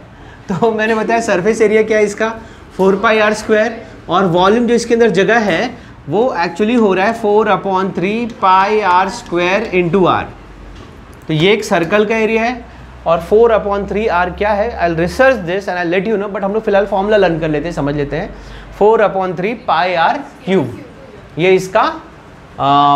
तो मैंने बताया सरफेस एरिया क्या है इसका, 4 पाई आर स्क्वायर, और वॉल्यूम जो इसके अंदर जगह है वो एक्चुअली हो रहा है 4/3 pi are square into are. तो ये एक सर्कल का एरिया है, और 4/3 आर क्या है, I will research this and I let you know, but हम लोग फिलहाल फॉर्मूला लर्न कर लेते हैं, समझ लेते हैं। 4/3 पाई आर क्यूब, ये इसका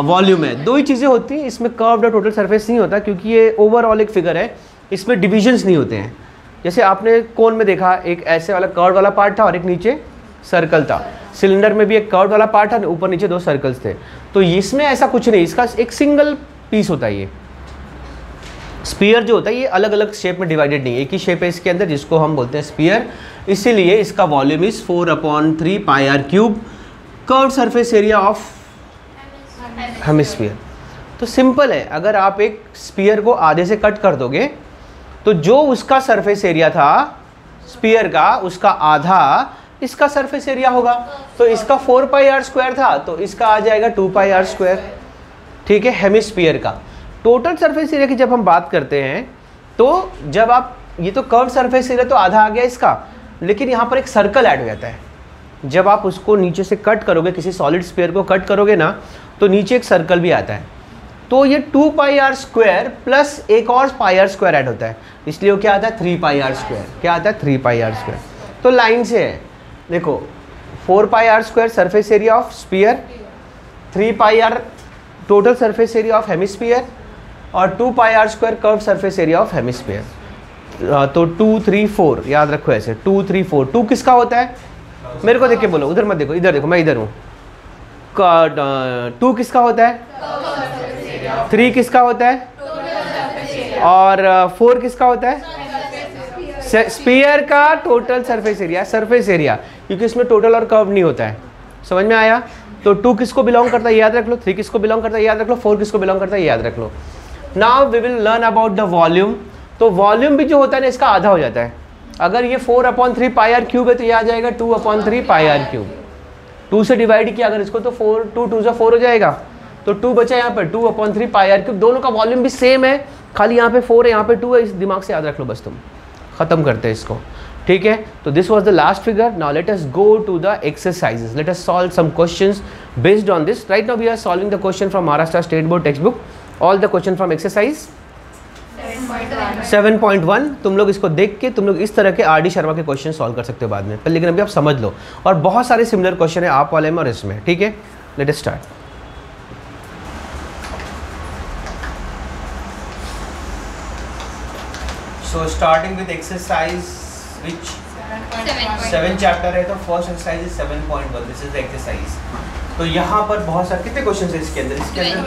वॉल्यूम है। 2 ही चीज़ें होती हैं इसमें, कर्व्ड और टोटल सरफेस नहीं होता, क्योंकि ये ओवरऑल एक फिगर है, इसमें डिविजन्स नहीं होते हैं। जैसे आपने कोन में देखा, एक ऐसे वाला कर्व वाला पार्ट था और एक नीचे सर्कल था। सिलेंडर में भी एक कर्व वाला पार्ट है, ऊपर नीचे 2 सर्कल्स थे। तो इसमें ऐसा कुछ नहीं, इसका एक सिंगल पीस होता है। ये स्पीयर जो होता है ये अलग अलग शेप में डिवाइडेड नहीं है, एक ही शेप है इसके अंदर जिसको हम बोलते हैं स्पीयर। इसीलिए इसका volume is 4/3 pi r cube curve surface area of hemisphere. तो सिंपल है, अगर आप एक स्पीयर को आधे से कट कर दोगे तो जो उसका सरफेस एरिया था स्पीयर का, उसका आधा इसका सरफेस एरिया होगा। तो इसका 4 पाई आर स्क्वायर था, तो इसका आ जाएगा 2 पाई आर स्क्वायर। ठीक है, हेमिस्फीयर का टोटल सरफेस एरिया की जब हम बात करते हैं तो जब आप ये तो कर्व सरफेस एरिया तो आधा आ गया इसका, लेकिन यहाँ पर एक सर्कल ऐड हो जाता है। जब आप उसको नीचे से कट करोगे, किसी सॉलिड स्फीयर को कट करोगे ना, तो नीचे एक सर्कल भी आता है। तो ये 2 पाई आर स्क्वायर प्लस एक और पाई आर स्क्वायर ऐड होता है, इसलिए वो क्या आता है 3 पाई आर स्क्वायर। क्या आता है 3 पाई आर स्क्वायर। तो लाइन से है, देखो 4 pi are square surface area of sphere, 3 pi r total surface area of hemisphere और 2 pi are square curve surface area of hemisphere. तो 2 3 4 याद रखो ऐसे, 2 3 4। 2 किसका होता है, मेरे को देख के बोलो, उधर मत देखो, इधर देखो, मैं इधर हूँ। 2 किसका होता है, 3 किसका होता है और 4 किसका होता है स्फीयर का total surface area. Surface area क्योंकि इसमें टोटल और कर्व नहीं होता है, समझ में आया। तो 2 किसको बिलोंग करता है याद रख लो, 3 किसको बिलोंग करता है याद रख लो, 4 किसको बिलोंग करता है याद रख लो। Now we will learn about the volume. तो वॉल्यूम भी जो होता है ना इसका आधा हो जाता है। अगर ये 4/3 पाई आर क्यूब है तो ये आ जाएगा 2/3 पाई आर क्यूब। 2 से डिवाइड किया अगर इसको तो 4 2 2 से 4 हो जाएगा, तो 2 बचा यहाँ पर 2/3 पाई आर क्यूब। दोनों का वॉल्यूम भी सेम है, खाली यहाँ पे 4 है यहाँ पे 2 है, इस दिमाग से याद रख लो बस, तुम खत्म करते हैं इसको। ठीक है, तो this was the last figure. Now let us go to the exercises, let us solve some questions based on this. Right now we are solving the question from Maharashtra state board text book, all the question from exercise 7.1। तुम लोग इसको देख के तुम लोग इस तरह के आर.डी. शर्मा के क्वेश्चन सॉल्व कर सकते हो बाद में, पर लेकिन अभी आप समझ लो। और बहुत सारे सिमिलर क्वेश्चन है आप वाले में और इसमें। ठीक है, late us start. So starting with exercise which 7 chapter है, तो first exercise is 7.1। This is the exercise. तो यहाँ पर बहुत सारे कितने क्वेश्चन है इसके अंदर? इसके अंदर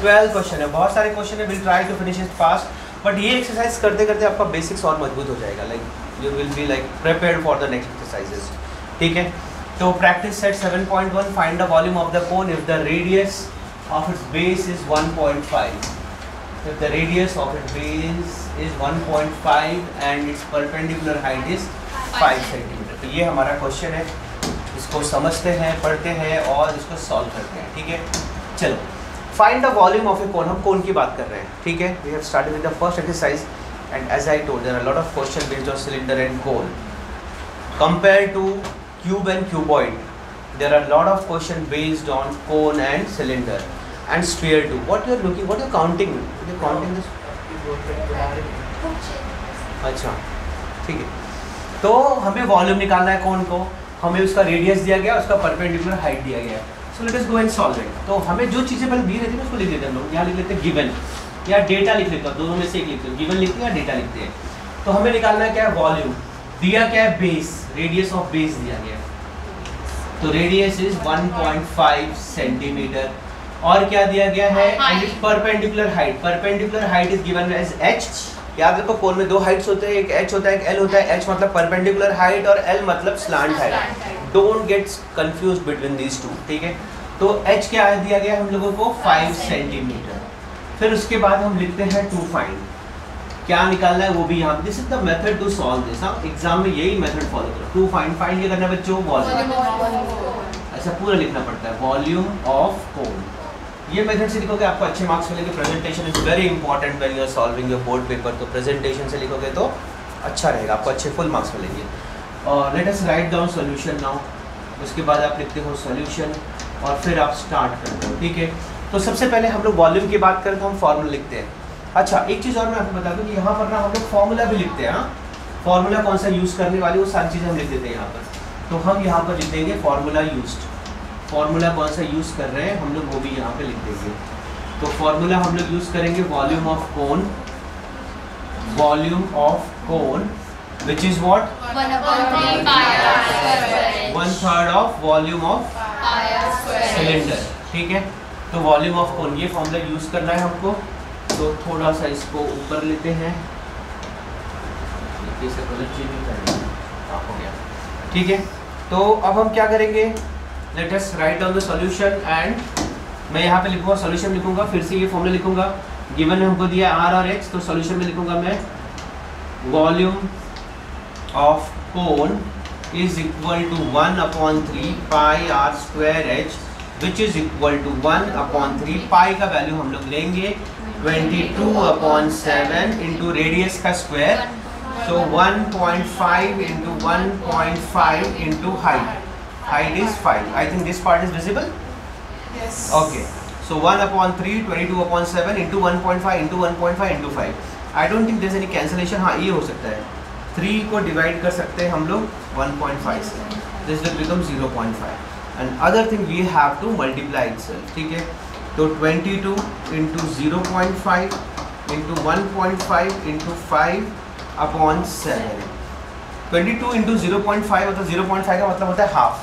12 क्वेश्चन है, बहुत सारे क्वेश्चन है। Will try to finish it fast, but ये एक्सरसाइज करते करते आपका बेसिक्स और मजबूत हो जाएगा। Like you will be like prepared for the next exercises. ठीक है, तो practice set 7.1, find the volume of the cone if the radius of its base is 1.5। If the radius of its base is 1.5 and its perpendicular height is 5 cm। तो ये हमारा question है, इसको समझते हैं, पढ़ते हैं और इसको सॉल्व करते हैं। ठीक है, चलो find the volume of a cone. हम कोन की बात कर रहे हैं। ठीक है, we have started with the first exercise and as I told there are lot of question based on cylinder and cone compare to cube and cuboid. There are lot of question based on cone and cylinder and sphere too. What you are looking, what you are counting? You are counting this? अच्छा, ठीक है। तो हमें volume निकालना है कोन को, हमें उसका रेडियस दिया गया, उसका परपेंडिकुलर हाइट दिया गया। So let us go and solve it. तो हमें जो चीज़ें पहले दी रहती है उसको लिख लेते हैं हम लोग। यहाँ लिख लेते हैं गिवन या डेटा लिख लेते हैं, दोनों में से एक लिखते हैं, गिवन लिखते हैं या डेटा लिखते हैं। तो हमें निकालना है क्या है, वॉल्यूम। दिया क्या है, बेस, रेडियस ऑफ बेस दिया गया। तो रेडियस इज 1.5 सेंटीमीटर। और क्या दिया गया है, and its perpendicular height. Perpendicular height is given as h। याद रखो कोन में 2 हाइट्स होते हैं, एक h होता है एक l होता है। h मतलब परपेंडिकुलर हाइट और l मतलब slant height. Don't get confuse between these two. ठीक है, तो h क्या दिया गया हम लोगों को 5 सेंटीमीटर। फिर उसके बाद हम लिखते हैं टू फाइंड, क्या निकालना है वो भी यहाँ। This is the method to solve this. हाँ, एग्जाम में यही मेथड फॉलो करो। टू फाइंड, फाइंड ये करना बच्चों वॉल्यूम। ऐसा पूरा लिखना पड़ता है, वॉल्यूम ऑफ कोन। ये मेथड से लिखोगे आपको अच्छे मार्क्स मिलेंगे। Presentation is very important when you are solving your board paper. तो प्रेजेंटेशन से लिखोगे तो अच्छा रहेगा, आपको अच्छे फुल मार्क्स मिलेंगे। और let us write down solution now. उसके बाद आप लिखते हो सॉल्यूशन और फिर आप स्टार्ट करते हो। ठीक है, तो सबसे पहले हम लोग वॉल्यूम की बात करें तो हम फॉर्मूला लिखते हैं। अच्छा, एक चीज़ और मैं आपको बता दूँ कि यहाँ पर ना हम लोग फॉर्मूला भी लिखते हैं। हाँ, फॉर्मूला कौन सा यूज़ करने वाले वो सारी चीज़ें हम लिख देते हैं यहाँ पर। तो हम यहाँ पर लिख देंगे फॉर्मूला यूज्ड। फॉर्मूला कौन सा यूज़ कर रहे हैं हम लोग वो भी यहाँ पे लिख देंगे। तो फॉर्मूला हम लोग यूज़ करेंगे volume of cone. Volume of cone which is what 1/3 pi r square. 1/3 of volume of cylinder. ठीक है, तो वॉल्यूम ऑफ कोन, ये फॉर्मूला यूज करना है हमको। तो थोड़ा सा इसको ऊपर लेते हैं, हो गया। ठीक है, तो अब हम क्या करेंगे, let us write down the solution and मैं यहाँ पे लिखूंगा, सॉल्यूशन लिखूंगा, फिर से ये फॉर्मूला लिखूंगा। गिवन में हमको दिया आर और एक्स, तो सॉल्यूशन में लिखूंगा मैं volume of cone is equal to 1/3 pi are square h which is equal to 1/3 pi का वैल्यू हम लोग लेंगे 22/7 इंटू रेडियस का square, so 1.5 into 1.5 into height is 5. I think this part is visible. Yes. Okay, so 1/3 22/7 into 1.5 into 1.5 into 5. I don't think there's any cancellation. हाँ, ये हो सकता है, 3 को डिवाइड कर सकते हैं हम लोग 1.5 से, this will become 0.5 and other thing we have to multiply itself. ठीक है, तो 22 into 0.5 into 1.5 into 5/7. 22 into 0.5 मतलब 0.5 का मतलब होता है हाफ।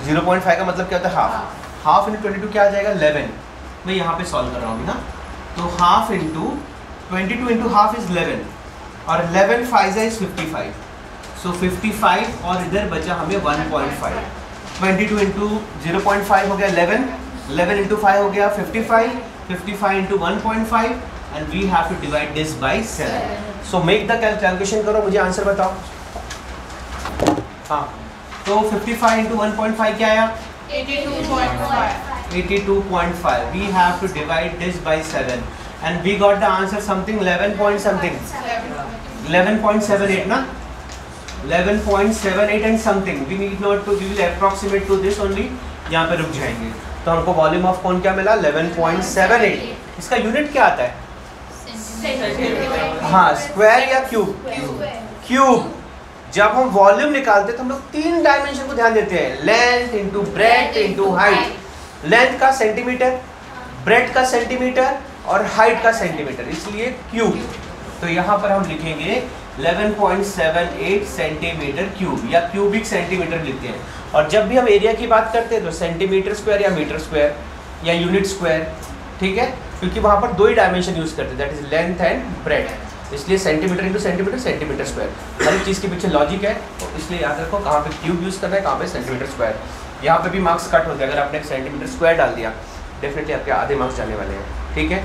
0.5 का मतलब क्या होता है हाफ। हाफ इंटू 22 क्या आ जाएगा 11। मैं यहाँ पे सॉल्व कर रहा हूँ ना, तो half into 22 into half is 11 और 11 5 इज 55, सो 55 और इधर बचा हमें 1.5। 22 इंटू 0.5 हो गया 11, 11 इंटू 5 हो गया 55, 55 into 1.5 and we have to divide this by 7. So make the calculation करो, मुझे आंसर बताओ। हाँ, तो 55 into 1.5 क्या आया 82.5. 82.5. We have to divide this by 7 and we got the answer something 11 point something 11.78 ना, 11.78 and something. We need not to, we will approximate to this only, यहाँ पे रुक जाएंगे। तो हमको वॉल्यूम ऑफ कोन क्या मिला 11.78। इसका यूनिट क्या आता है, हाँ स्क्वायर या क्यूब, क्यूब। जब हम वॉल्यूम निकालते हैं तो हम लोग 3 डायमेंशन को ध्यान देते हैं, length into breadth into height. Length का सेंटीमीटर, ब्रेड्थ का सेंटीमीटर और हाइट का सेंटीमीटर, इसलिए क्यूब। तो यहाँ पर हम लिखेंगे 11.78 सेंटीमीटर क्यूब या क्यूबिक सेंटीमीटर लिखते हैं। और जब भी हम एरिया की बात करते हैं तो सेंटीमीटर स्क्वायर या मीटर स्क्वायर या यूनिट स्क्वायर, ठीक है, क्योंकि वहाँ पर 2 ही डायमेंशन यूज करते हैं, that is length and breadth. इसलिए centimetre into centimetre, centimetre square, हर एक चीज़ के पीछे लॉजिक है, तो इसलिए याद रखो कहाँ पे क्यूब यूज़ करना है, कहाँ पे सेंटीमीटर स्क्वायर। यहाँ पे भी मार्क्स कट होते हैं, अगर आपने सेंटीमीटर स्क्वायर डाल दिया डेफिनेटली आपके आधे मार्क्स जाने वाले हैं। ठीक है,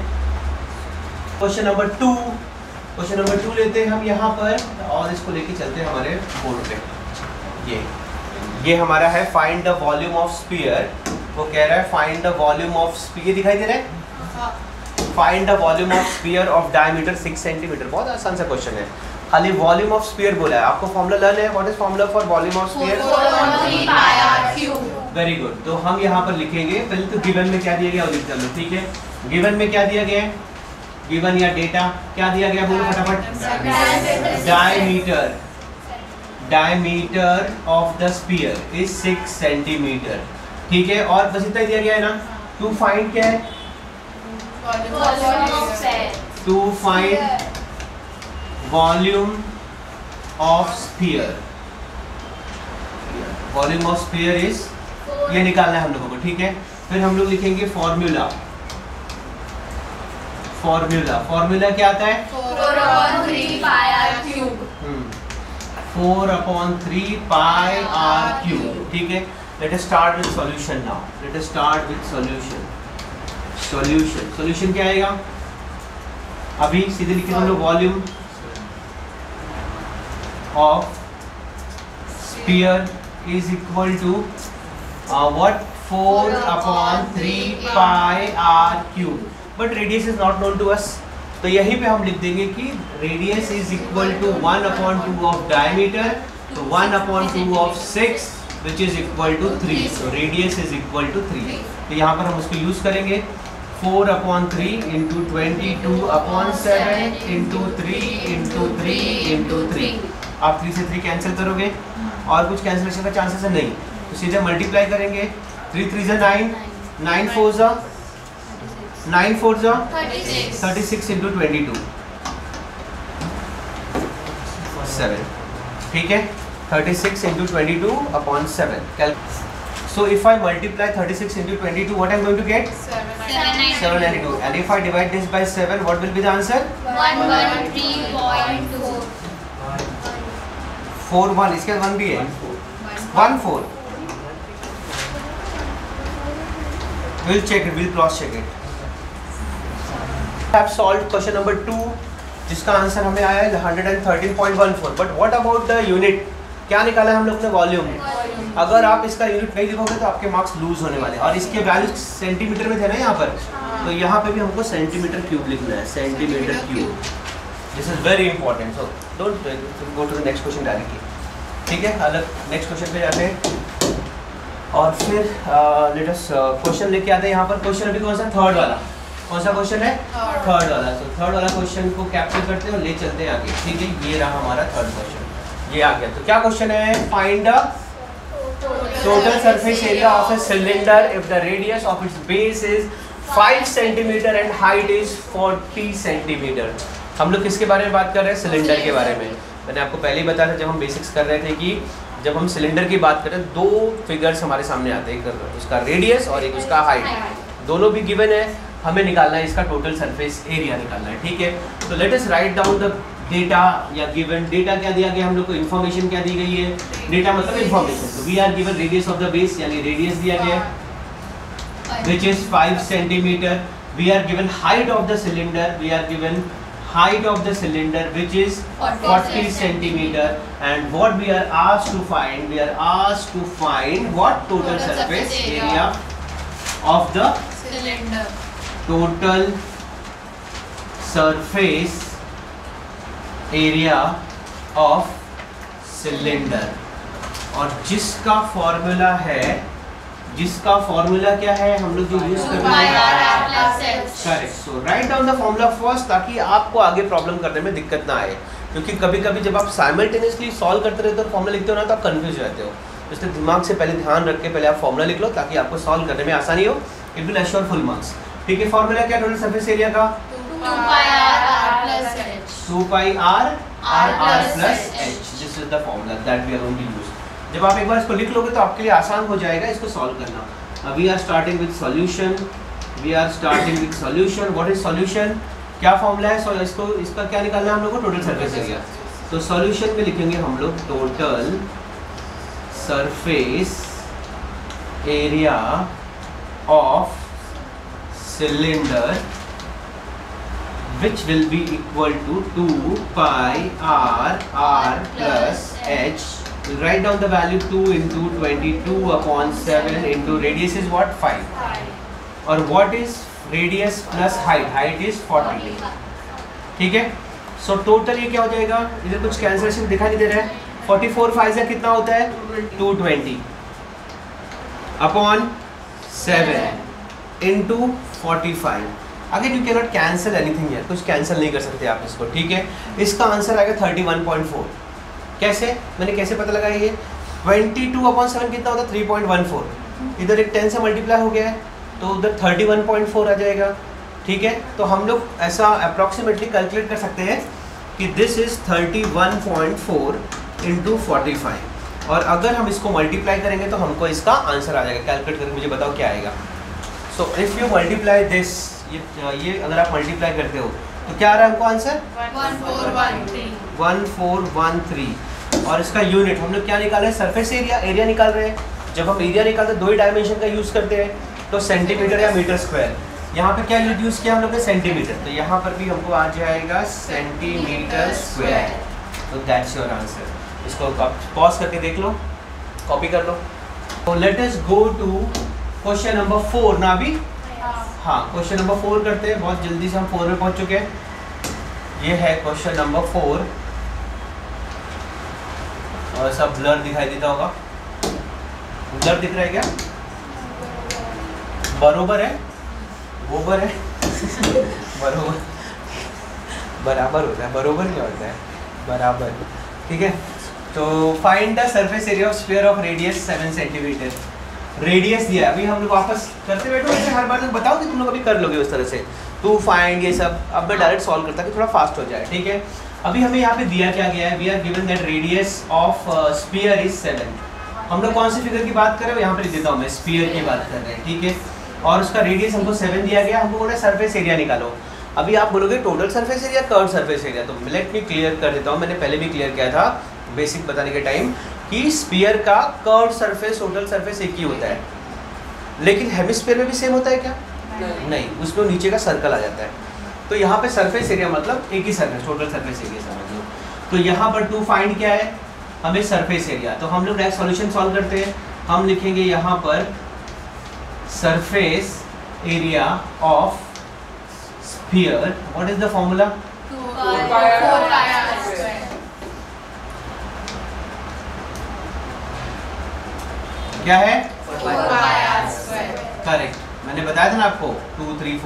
क्वेश्चन नंबर 2, क्वेश्चन नंबर 2 लेते हैं हम यहाँ पर और इसको लेके चलते हैं हमारे बोर्ड पे। ये हमारा है find the volume of sphere. वो कह रहा है find the volume of sphere, दिखाई दे रहा है, find the volume of sphere of diameter 6 centimetre. बहुत आसान सा क्वेश्चन है, खाली वॉल्यूम ऑफ स्फीयर बोला है, आपको फॉर्मूला लर्न है। What is formula for volume of sphere? 4/3 pi r cube. Very good. तो हम यहाँ पर लिखेंगे, पहले तो गिवन में क्या दिया गया वो लिख लो। ठीक है, गिवन में क्या दिया गया है, गिवन या डेटा क्या दिया गया, बोलो फटाफट। Diameter, diameter of the sphere is 6 centimetre. ठीक है, और बस इतना दिया गया है ना। टू फाइंड क्या है, to find volume of sphere, volume of sphere is, ये निकालना है हम लोगों को। ठीक है, फिर हम लोग लिखेंगे फॉर्मूला। फॉर्मूला, फॉर्मूला क्या आता है 4/3 pi r cube. 4/3 pi r cube। ठीक है, let us start with solution now. Let us start with solution. Solution, solution क्या आएगा, अभी सीधे लिखे हम लोग volume of sphere is equal to what 4/3 pi r cube, but radius is not known to us, तो यहीं पे हम लिख देंगे कि radius is equal to 1/2 of diameter, तो 1/2 of 6 which is equal to 3, so radius is equal to 3। तो यहाँ पर हम उसको यूज करेंगे 4/3 into 22/7 into 3 into 3 into 3। आप 3 से 3 कैंसिल करोगे और कुछ कैंसिलेशन का चांसेस है नहीं, तो सीधे मल्टीप्लाई करेंगे। 3 3 जा 9, 9 4 जा 9 4 जा 36 into 22। 7, ठीक है. 36 into 22 upon 7. So if I multiply 36 into 22, what I'm going to get? 792. And if I divide this by 7, what will be the answer? 113.4. 4 1. इसके बाद 1 भी है. 1 4. We'll check it. We'll cross check it. Have solved question number 2, जिसका answer हमें आया है 113.14. But what about the unit? क्या निकाला है हम लोग ने? वॉल्यूम. अगर आप इसका यूनिट नहीं लिखोगे तो आपके मार्क्स लूज होने वाले हैं. और इसके वैल्यू सेंटीमीटर में थे ना यहाँ पर, तो यहाँ पे भी हमको सेंटीमीटर क्यूब लिखना है. Centimetre cube. This is very important. So don't go to the next question directly. ठीक है, अलग नेक्स्ट क्वेश्चन पे जाते हैं और फिर लेट अस क्वेश्चन लेके आते हैं यहाँ पर. क्वेश्चन अभी कौन सा? थर्ड वाला. कौन सा क्वेश्चन है? थर्ड वाला. तो थर्ड वाला क्वेश्चन को कैप्चर करते हैं और ले चलते हैं आगे. ठीक है, ये रहा हमारा थर्ड क्वेश्चन. ये आ गया. तो क्या क्वेश्चन है? Find the total surface area of a cylinder if the radius of its base is 5 centimeter and height is 40 centimeter. हम लोग किसके बारे में बात कर रहे हैं? सिलेंडर के बारे में. मैंने आपको पहले ही बताया था जब हम बेसिक्स कर रहे थे कि जब हम सिलेंडर की बात करें दो फिगर्स हमारे सामने आते हैं, एक उसका रेडियस और एक उसका हाइट. दोनों भी गिवन है. हमें निकालना है इसका टोटल सरफेस एरिया निकालना है. ठीक है, तो let us write down the data या गिवन. डेटा क्या दिया गया हम लोग को? इन्फॉर्मेशन क्या दी गई है? डेटा मतलब इन्फॉर्मेशन. तो we are given radius of the base, यानी रेडियस दिया गया which is 5 centimetre. We are given height of the cylinder. We are given height of the cylinder which is 40 centimeter. And what we are asked to find? We are asked to find what? Total surface area of the cylinder. Total surface area of cylinder. और जिसका formula है, जिसका formula क्या है हम लोग जो use कर रहे हैं? Correct. So write down the formula first, ताकि आपको आगे प्रॉब्लम करने में दिक्कत ना आए. क्योंकि कभी कभी जब आप साइमल्टेनियसली सॉल्व करते रहते हो, फॉर्मूला लिखते हो ना, तो आप कंफ्यूज रहते हो. इसलिए दिमाग से पहले ध्यान रख के पहले आप फॉर्मूला लिख लो ताकि आपको सॉल्व करने में आसानी हो. It will assure full marks. ठीक है, फॉर्मूला क्या? टोटल सरफेस एरिया का 2 pi r plus h. This is the formula that we are going to use. जब आप एक बार इसको लिख लोगे तो आपके लिए आसान हो जाएगा इसको सॉल्व करना. We are starting with solution. We are starting with solution. What is solution? क्या फॉर्मूला है? इसको इसका क्या निकालना है हम लोग को? Total surface area. तो सॉल्यूशन में लिखेंगे हम लोग total surface area of cylinder which will be equal to 2 pi r plus h. We'll write down the value 2 into 22 upon 7 into radius is what? 5. और what is radius plus height? Height is 40. ठीक है, so total ये क्या हो जाएगा? इधर कुछ cancellation दिखाई नहीं दे रहा है. 44 5 से कितना होता है? 220 upon 7 into 45. Again you cannot cancel anything here. कुछ कैंसिल नहीं कर सकते आप इसको. ठीक है, इसका आंसर आएगा 31.4. कैसे? मैंने कैसे पता लगाया? ये 22/7 कितना होता है? 3.14. इधर एक 10 से मल्टीप्लाई हो गया है तो उधर 31.4 आ जाएगा. ठीक है, तो हम लोग ऐसा अप्रॉक्सीमेटली कैलकुलेट कर सकते हैं कि दिस इज 31.4 into 45. और अगर हम इसको मल्टीप्लाई करेंगे तो हमको इसका आंसर आ जाएगा. कैलकुलेट करके मुझे बताओ क्या आएगा. So if you multiply this, ये अगर आप मल्टीप्लाई करते हो तो क्या आ रहा है हमको आंसर? 1413. और इसका यूनिट हम लोग क्या निकाल रहे हैं? Surface area. एरिया निकाल रहे हैं. जब हम एरिया निकालते हैं दो ही डायमेंशन का यूज़ करते हैं, तो सेंटीमीटर या मीटर स्क्वायर. यहाँ पे क्या यूनिट यूज़ किया हम लोग ने? सेंटीमीटर. तो यहाँ पर भी हमको आ जाएगा सेंटीमीटर स्क्वायर. तो दैट्स योर आंसर. इसको आप पॉज करके देख लो, कॉपी कर लो. तो let us go to question number 4 ना अभी. हाँ, क्वेश्चन नंबर 4 करते हैं. बहुत जल्दी से हम 4 में पहुंच चुके हैं. ये है क्वेश्चन नंबर 4. और सब ब्लर दिखाई देता होगा. ब्लर दिख रहा है क्या? बरोबर है, बरोबर है. बरोबर बराबर होता है. बरोबर क्या होता है? बराबर. ठीक है, तो find the surface area of sphere of radius 7 centimetre. Radius दिया है. अभी हम लोग वापस करते बैठो ऐसे हर बार. बताओ कि तुम लोग अभी कर लोगे उस तरह से. टू फाइंड ये सब। अब मैं डायरेक्ट सॉल्व करता कि थोड़ा फास्ट हो जाए, ठीक है। अभी हमें यहाँ पे दिया क्या गया है, we are given that radius of sphere is 7। हम लोग कौन सी फिगर की बात कर रहे हैं, यहाँ पे लिख देता हूँ मैं, स्फीयर की बात कर रहे हैं, ठीक है। और उसका रेडियस हमको 7 दिया गया, हमको बोला सरफेस एरिया निकालो। अभी आप बोलोगे total surface area, curve surface area, तो लेट मी क्लियर कर देता हूँ। मैंने पहले भी क्लियर किया था बेसिक बताने के टाइम कि स्फीयर का कर्व सरफेस टोटल सरफेस एक ही होता है, लेकिन हेमिस्फीयर में भी सेम होता है क्या? नहीं, उसमें नीचे का सर्कल आ जाता है। तो यहाँ पे सरफेस एरिया मतलब एक ही सरफेस, टोटल सरफेस एरिया समझ लो। तो यहाँ पर टू फाइंड क्या है, हमें सरफेस एरिया। तो हम लोग डायरेक्ट सॉल्यूशन सॉल्व करते हैं। हम लिखेंगे यहाँ पर surface area of sphere, what is the formula? 4 pi r square. क्या है? 4 pi r square. करेक्ट, मैंने बताया था ना आपको 2 3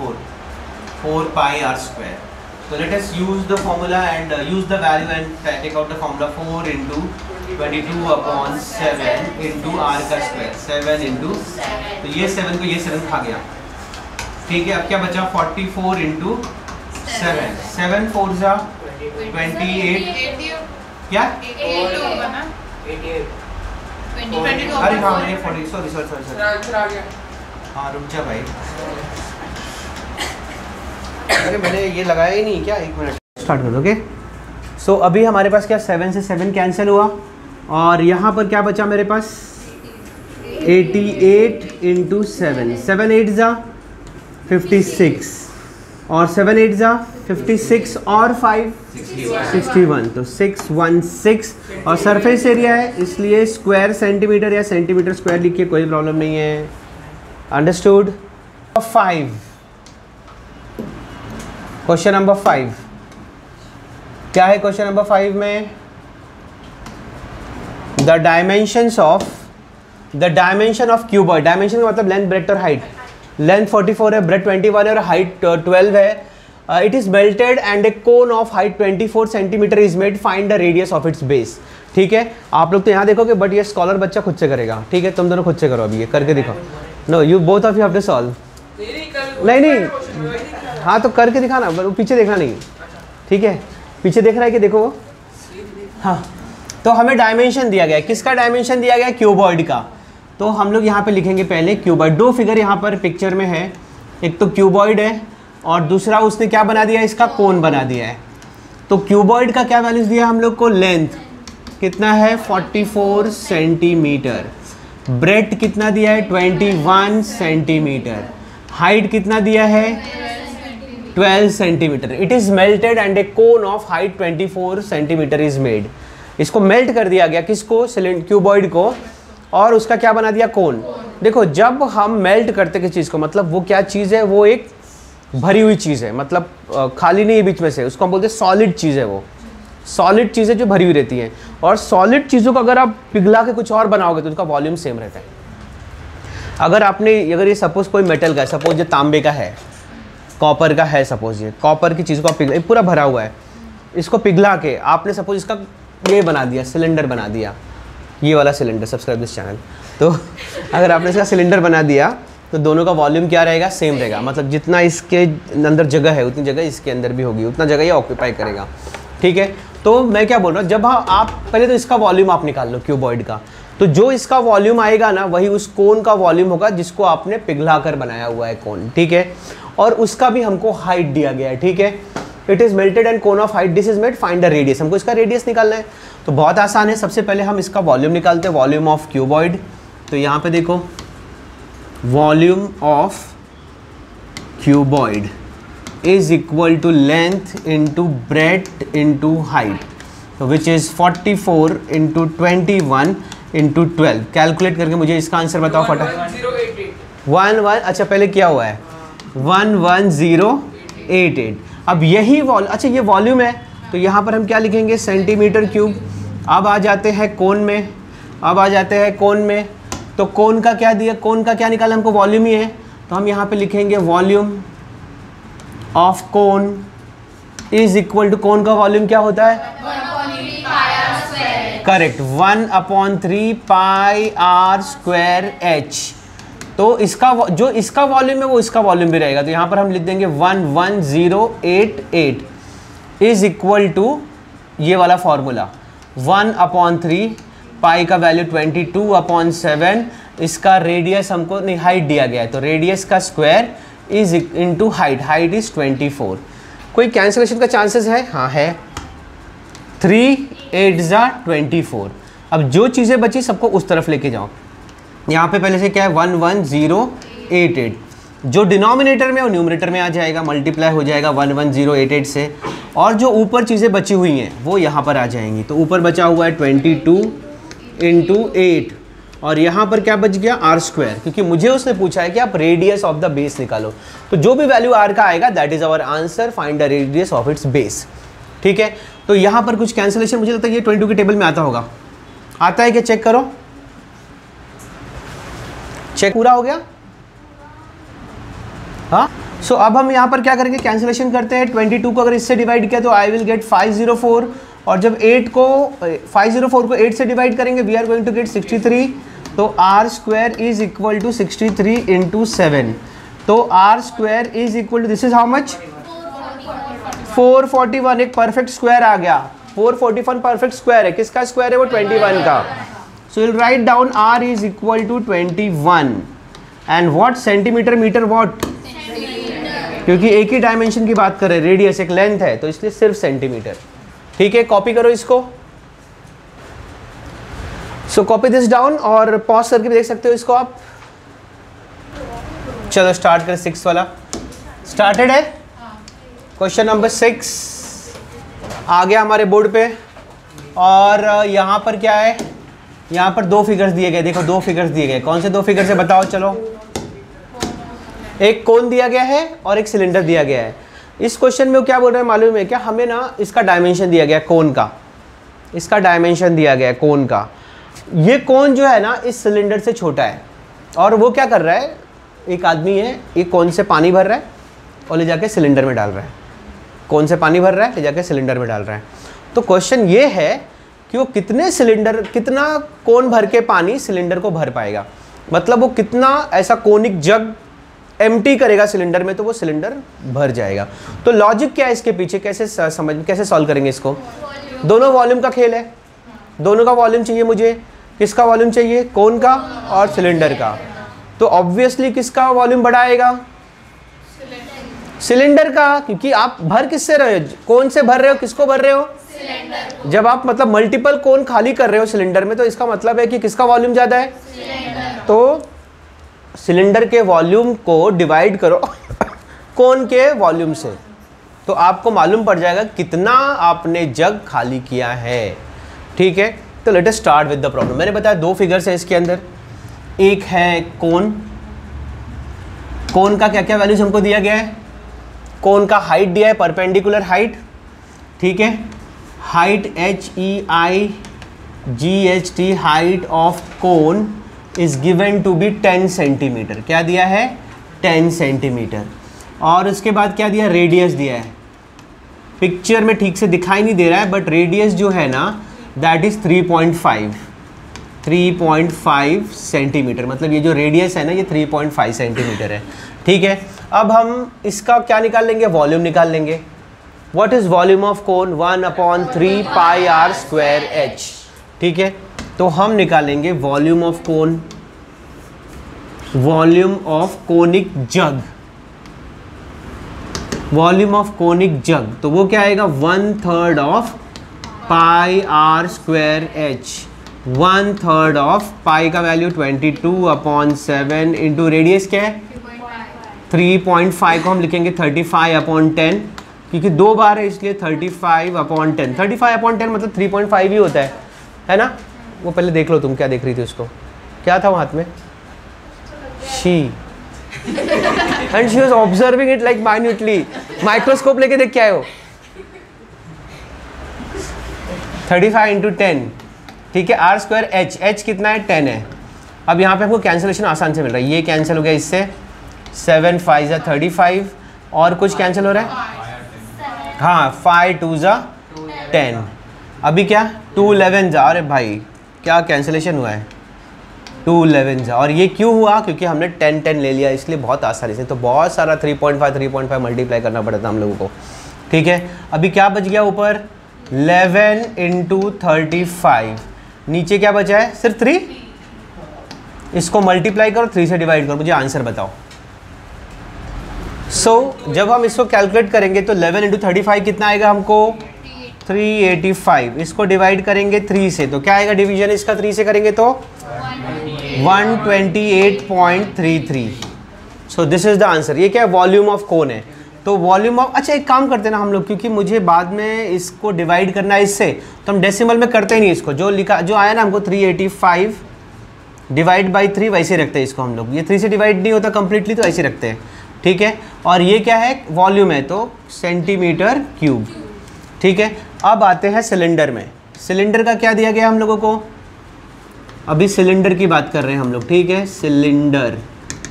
4 पाई आर स्क्वायर। तो let us use the formula and use the value and take out the formula. 4 into 22/7 into r का square, 7 into, तो ये 7 को ये 7 खा गया, ठीक है। अब क्या बचा, 44 into 7, 7 4 जा 28, क्या 82 होगा ना? 22 अरे हाँ मैंने 40, सॉरी आंसर आ गया। हाँ रुक जा भाई, अरे मैंने ये लगाया ही नहीं क्या, एक मिनट स्टार्ट कर दो। ओके, सो अभी हमारे पास क्या, 7 से 7 कैंसिल हुआ और यहाँ पर क्या बचा मेरे पास, 88 into 7, 7 8 जा 56 और 7 8 जा 56 और 5 61, तो 616। और सरफेस एरिया है इसलिए स्क्वायर सेंटीमीटर या सेंटीमीटर स्क्वायर लिखिए, कोई प्रॉब्लम नहीं है। अंडरस्टूड। 5, क्वेश्चन नंबर 5 क्या है? क्वेश्चन नंबर 5 में the dimension of cuboid, dimension का मतलब लेंथ ब्रेड्थ और हाइट। लेंथ 44 है, ब्रेड्थ 21 है और हाइट 12 है। It is melted and A cone of height 24 centimetre is made, find the radius of its base. ठीक है, आप लोग तो यहाँ देखोगे बट ये स्कॉलर बच्चा खुद से करेगा, ठीक है। तुम दोनों खुद से करो, अभी ये करके दिखाओ। No, you both of you have to solve. नहीं, हाँ तो करके दिखाना, पीछे देखना नहीं, ठीक है। पीछे देख रहा है कि देखो, हाँ। तो हमें डायमेंशन दिया गया है, किसका डायमेंशन दिया गया है? क्यूबॉइड का। तो हम लोग यहाँ पे लिखेंगे पहले क्यूबॉइड। दो फिगर यहाँ पर पिक्चर में है, एक तो क्यूबॉइड है और दूसरा उसने क्या बना दिया है, इसका कोन बना दिया है। तो क्यूबॉइड का क्या वैल्यूज दिया हम लोग को? लेंथ कितना है 44 सेंटीमीटर, ब्रेड्थ कितना दिया है 21 सेंटीमीटर, हाइट कितना दिया है 12 centimetre. It is melted and A cone of height 24 centimetre is made. इसको मेल्ट कर दिया गया, किसको? क्यूबॉइड को, और उसका क्या बना दिया? कोन। देखो जब हम मेल्ट करते किसी चीज़ को, मतलब वो क्या चीज़ है? वो एक भरी हुई चीज़ है, मतलब खाली नहीं है बीच में से, उसको हम बोलते हैं सॉलिड चीज़ है। वो सॉलिड चीज़ें जो भरी हुई रहती हैं, और सॉलिड चीज़ों को अगर आप पिघला के कुछ और बनाओगे तो उसका वॉल्यूम सेम रहता है। अगर ये सपोज कोई मेटल का है, सपोज ये तांबे का है, कॉपर का है, सपोज ये कॉपर की चीज़ को आप पिघला, पूरा भरा हुआ है, इसको पिघला के आपने सपोज इसका ये बना दिया, सिलेंडर बना दिया, ये वाला सिलेंडर, सब्सक्राइब दिस चैनल। तो अगर आपने इसका सिलेंडर बना दिया तो दोनों का वॉल्यूम क्या रहेगा? सेम रहेगा। मतलब जितना इसके अंदर जगह है उतनी जगह इसके अंदर भी होगी, उतना जगह ये ऑक्यूपाई करेगा, ठीक है। तो मैं क्या बोल रहा हूँ, जब आप पहले तो इसका वॉल्यूम आप निकाल लो क्यूबॉइड का, तो जो इसका वॉल्यूम आएगा ना वही उस कोन का वॉल्यूम होगा जिसको आपने पिघला कर बनाया हुआ है कोन, ठीक है। और उसका भी हमको हाइट दिया गया है, ठीक है। It is melted and cone of height this is made, find the radius. हमको इसका रेडियस निकालना है, तो बहुत आसान है। सबसे पहले हम इसका वॉल्यूम निकालते हैं, वॉल्यूम ऑफ क्यूबॉइड। तो यहाँ पे देखो, volume of cuboid is equal to length into breadth into height, तो which is 44 into 21 into 12। Calculate करके मुझे इसका आंसर बताओ फटाफट। 11, अच्छा पहले क्या हुआ है 11088। अब यही अच्छा ये वॉल्यूम है, तो यहाँ पर हम क्या लिखेंगे? Centimetre cube. अब आ जाते हैं कोन में, तो कोन का क्या दिया? कोन का क्या निकाला हमको? वॉल्यूम ही है, तो हम यहाँ पे लिखेंगे volume of cone is equal to, cone का वॉल्यूम क्या होता है? Correct, 1/3 pi are square h. तो इसका जो इसका वॉल्यूम है वो इसका वॉल्यूम भी रहेगा। तो यहाँ पर हम लिख देंगे 11088 इज इक्वल टू ये वाला फॉर्मूला 1/3 पाई का वैल्यू 22/7, इसका रेडियस हमको नहीं हाइट दिया गया है, तो रेडियस का square is into height, height is 24। कोई कैंसिलेशन का चांसेस है? हाँ है, 3 8 24। अब जो चीज़ें बची सबको उस तरफ लेके जाओ। यहाँ पे पहले से क्या है 11088, जो डिनोमिनेटर में वो न्यूमरेटर में आ जाएगा, मल्टीप्लाई हो जाएगा 11088 से, और जो ऊपर चीज़ें बची हुई हैं वो यहाँ पर आ जाएंगी। तो ऊपर बचा हुआ है 22 × 8 और यहाँ पर क्या बच गया r², क्योंकि मुझे उसने पूछा है कि आप रेडियस ऑफ द बेस निकालो, तो जो भी वैल्यू r का आएगा that is our answer, find the radius of its base. ठीक है, तो यहाँ पर कुछ कैंसिलेशन मुझे लगता है ये 22 के टेबल में आता होगा, आता है क्या? चेक करो, चेक पूरा हो गया? हाँ, सो अब हम यहाँ पर क्या करेंगे, कैंसिलेशन करते हैं। 22 को अगर इससे डिवाइड किया तो आई विल गेट 504, और जब 504 को 8 से डिवाइड करेंगे we are going to get 63, तो r² इज इक्वल टू 63 × 7, तो r² is equal to this is how much 441, एक परफेक्ट स्क्वायर आ गया। 441 परफेक्ट स्क्वायर है, किसका स्क्वायर है? वो 21 का। So will write down r is equal to 21 and what centimetre metre what, क्योंकि एक ही डायमेंशन की बात कर रहे हैं, रेडियस एक लेंथ है तो इसलिए सिर्फ सेंटीमीटर। ठीक है, कॉपी करो इसको। सो कॉपी दिस डाउन और पॉज करके भी देख सकते हो इसको आप। चलो स्टार्ट करें, 6 वाला स्टार्टेड है। क्वेश्चन नंबर 6 आ गया हमारे बोर्ड पे, और यहाँ पर क्या है, यहाँ पर 2 फिगर्स दिए गए। देखो 2 फिगर्स दिए गए, कौन से 2 फिगर्स है बताओ? चलो, एक कोन दिया गया है और एक सिलेंडर दिया गया है। इस क्वेश्चन में क्या बोल रहे हैं मालूम है क्या? हमें ना इसका डायमेंशन दिया गया कोन का, इसका डायमेंशन दिया गया कोन का। ये कोन जो है ना इस सिलेंडर से छोटा है, और वो क्या कर रहा है, एक आदमी है, एक कोन से पानी भर रहा है और ले जाके सिलेंडर में डाल रहा है। कोन से पानी भर रहा है, ले जाके सिलेंडर में डाल रहा है। तो क्वेश्चन ये है कि वो कितना कोन भर के पानी सिलेंडर को भर पाएगा, मतलब वो कितना ऐसा कोनिक जग एम्प्टी करेगा सिलेंडर में तो वो सिलेंडर भर जाएगा। तो लॉजिक क्या है इसके पीछे, कैसे सॉल्व करेंगे इसको? दोनों वॉल्यूम का खेल है, दोनों का वॉल्यूम चाहिए मुझे। किसका वॉल्यूम चाहिए? कोन का और सिलेंडर का। तो ऑब्वियसली किसका वॉल्यूम बड़ा आएगा? सिलेंडर का, क्योंकि आप भर किससे रहे हो? कोन से भर रहे हो, किसको भर रहे हो? सिलेंडर। जब आप मतलब मल्टीपल कोन खाली कर रहे हो सिलेंडर में तो इसका मतलब है कि किसका वॉल्यूम ज़्यादा है? सिलेंडर। तो सिलेंडर के वॉल्यूम को डिवाइड करो कोन के वॉल्यूम से, तो आपको मालूम पड़ जाएगा कितना आपने जग खाली किया है। ठीक है, तो let us start with the problem. मैंने बताया 2 फिगर्स है इसके अंदर, एक है कोन, कोन का क्या क्या वैल्यूज हमको दिया गया है? कोन का हाइट दिया है, परपेंडिकुलर हाइट। ठीक है, height HEIGHT height of cone is given to be 10 centimetre. क्या दिया है? 10 सेंटीमीटर। और उसके बाद क्या दिया? रेडियस दिया है। पिक्चर में ठीक से दिखाई नहीं दे रहा है बट रेडियस जो है ना दैट इज 3.5 सेंटीमीटर, मतलब ये जो रेडियस है ना ये 3.5 सेंटीमीटर है। ठीक है, अब हम इसका क्या निकाल लेंगे? वॉल्यूम निकाल लेंगे। What is volume of cone? 1/3 pi r² h। ठीक है, तो हम निकालेंगे volume of cone, volume of conic jug, volume of conic jug. तो वो क्या आएगा? 1/3 of pi r² h, 1/3 of pi का वैल्यू 22/7 इंटू रेडियस क्या है? 3.5 को हम लिखेंगे 35/10, क्योंकि 2 बार है इसलिए 35/10। 35/10 मतलब 3.5 ही होता है ना? वो पहले देख लो, तुम क्या देख रही थी उसको, क्या था वो हाथ में? She, and she was observing it like minutely. Microscope लेके देख क्या है वो? 35 × 10। ठीक है, r² h, h कितना है? 10 है। अब यहाँ पे हमको कैंसिलेशन आसान से मिल रहा है, ये कैंसिल हो गया इससे, 7 5 35, और कुछ कैंसिल हो रहा है? हाँ, 5 2 10। अभी क्या? 2 11 अरे भाई क्या कैंसिलेशन हुआ है? 2 11 और ये क्यों हुआ? क्योंकि हमने 10 10 ले लिया, इसलिए बहुत आसानी से। तो बहुत सारा 3.5 मल्टीप्लाई करना पड़ा था हम लोगों को, ठीक है। अभी क्या बच गया ऊपर? 11 × 35। नीचे क्या बचा है? सिर्फ 3। इसको मल्टीप्लाई करो, 3 से डिवाइड करो, मुझे आंसर बताओ। जब हम इसको कैलकुलेट करेंगे तो 11 × 35 कितना आएगा हमको? 385। इसको डिवाइड करेंगे 3 से तो क्या आएगा डिवीजन इसका? 3 से करेंगे तो 128.33। So this is the answer. ये क्या है? वॉल्यूम ऑफ कोन है। तो वॉल्यूम ऑफ, अच्छा एक काम करते हैं ना हम लोग, क्योंकि मुझे बाद में इसको डिवाइड करना है इससे, तो हम डेसिमल में करते ही नहीं इसको। जो लिखा, जो आया ना हमको 385 डिवाइड बाई 3, वैसे रखते हैं इसको हम लोग। ये 3 से डिवाइड नहीं होता कंप्लीटली, तो ऐसे रखते हैं, ठीक है। और ये क्या है? वॉल्यूम है, तो सेंटीमीटर क्यूब, ठीक है। अब आते हैं सिलेंडर में। सिलेंडर का क्या दिया गया हम लोगों को? अभी सिलेंडर की बात कर रहे हैं हम लोग, ठीक है। सिलेंडर,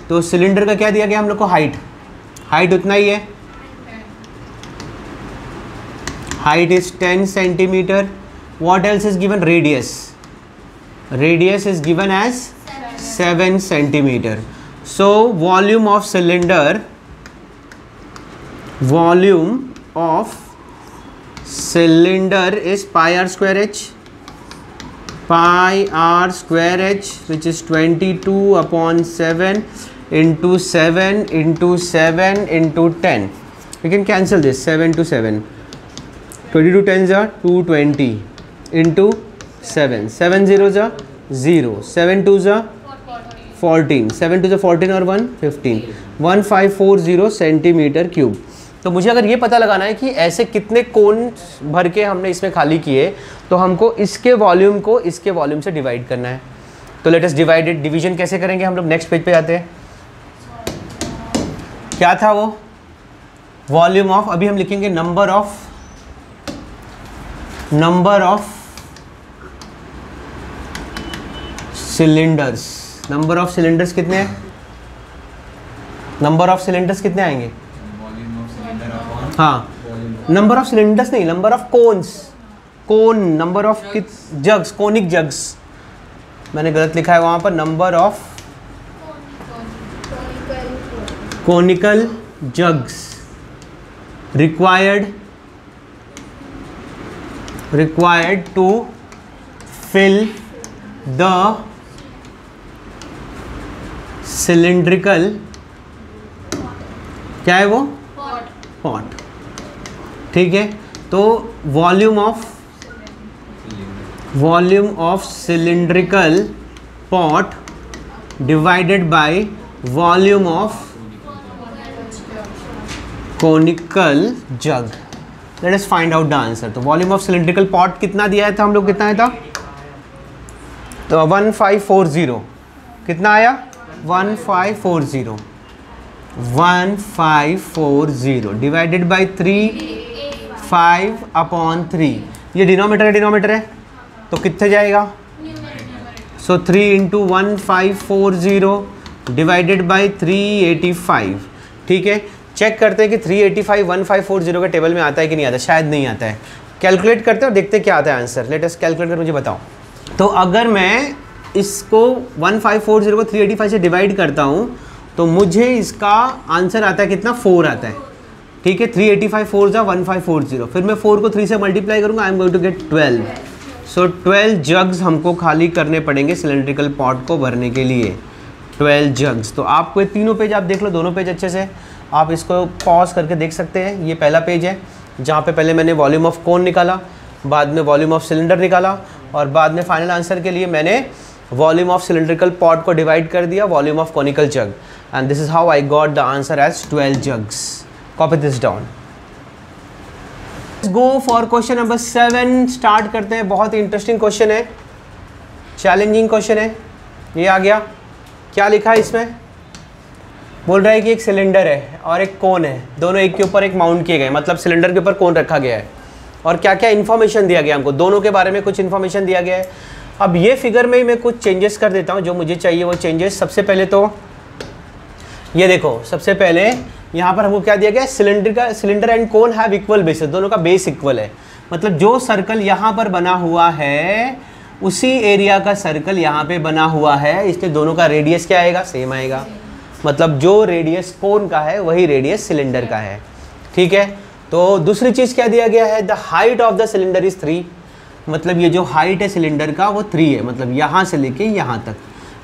तो सिलेंडर का क्या दिया गया हम लोग को? हाइट उतना ही है, height is 10 centimetre. What else is given? Radius is given as 7 centimetre. So volume of cylinder is pi r square h, which is 22/7 into 7 into 7 into 10. We can cancel this. 7 to 7, 22 10s are 220 into 7, 7 zeros are 0, 7 2s are 14, 7 2s are 14 और 1 15, 1540 centimetre cube. तो मुझे अगर ये पता लगाना है कि ऐसे कितने कोन भर के हमने इसमें खाली किए, तो हमको इसके वॉल्यूम को इसके वॉल्यूम से डिवाइड करना है। तो let us divide it. Division कैसे करेंगे हम लोग? नेक्स्ट पेज पे आते हैं। क्या था वो? वॉल्यूम ऑफ, अभी हम लिखेंगे number of cylinders. Number of cylinders कितने हैं? नंबर ऑफ सिलेंडर्स कितने आएंगे? हाँ, नंबर ऑफ सिलेंडर्स नहीं, number of cones. Cone, number of jugs, conic jugs. मैंने गलत लिखा है वहाँ पर। Number of conical jugs required to fill the cylindrical, क्या है वो? पॉट, ठीक है। तो volume of cylindrical pot divided by volume of conical jug. Let us find out the answer. तो वॉल्यूम ऑफ सिलिंड्रिकल पॉट कितना दिया था हम लोग? कितना आया था? तो 1540 कितना आया? 1540 डिवाइडेड बाई 3, 5/3। ये डिनोमीटर है, तो कितने जाएगा? सो 3 × 1540 डिवाइडेड बाई 385, ठीक है। चेक करते हैं कि 385 1540 का टेबल में आता है कि नहीं आता। शायद नहीं आता है। कैलकुलेट करते हैं और देखते हैं क्या आता है आंसर। लेट अस कैलकुलेट कर, मुझे बताओ। तो अगर मैं इसको 1540 को 385 से डिवाइड करता हूँ, तो मुझे इसका आंसर आता है कितना? 4 आता है, ठीक है। 385 4 जा 1540। फिर मैं 4 को 3 से मल्टीप्लाई करूँगा, I am going to get 12। So 12 jugs हमको खाली करने पड़ेंगे सिलेंड्रिकल पॉट को भरने के लिए। 12 जग्स। तो आपको ये तीनों पेज आप देख लो, दोनों पेज अच्छे से। आप इसको पॉज करके देख सकते हैं। ये पहला पेज है जहाँ पे पहले मैंने वॉल्यूम ऑफ कोन निकाला, बाद में वॉल्यूम ऑफ सिलेंडर निकाला, और बाद में फाइनल आंसर के लिए मैंने वॉल्यूम ऑफ सिलिंड्रिकल पॉट को डिवाइड कर दिया volume of conical jug. And this is how I got the answer as 12 jugs. Copy this down. Go for question number 7 start करते हैं। बहुत ही इंटरेस्टिंग क्वेश्चन है, चैलेंजिंग क्वेश्चन है। ये आ गया, क्या लिखा है इसमें? बोल रहा है कि एक सिलेंडर है और एक कोन है, दोनों एक के ऊपर एक माउंट किए गए, मतलब सिलेंडर के ऊपर कोन रखा गया है। और क्या क्या इन्फॉर्मेशन दिया गया हमको, दोनों के बारे में कुछ इन्फॉर्मेशन दिया गया है। अब ये फिगर में ही मैं कुछ चेंजेस कर देता हूँ जो मुझे चाहिए वो चेंजेस। सबसे पहले तो ये देखो, सबसे पहले यहाँ पर हमको क्या दिया गया है? Cylinder and cone have equal bases, दोनों का बेस इक्वल है। मतलब जो सर्कल यहाँ पर बना हुआ है उसी एरिया का सर्कल यहाँ पे बना हुआ है, इसलिए दोनों का रेडियस क्या आएगा, सेम आएगा। मतलब जो रेडियस कोन का है वही रेडियस सिलेंडर का है, ठीक है। तो दूसरी चीज़ क्या दिया गया है, the height of the cylinder is 3, मतलब ये जो हाइट है सिलेंडर का वो 3 है, मतलब यहाँ से लेके यहाँ तक,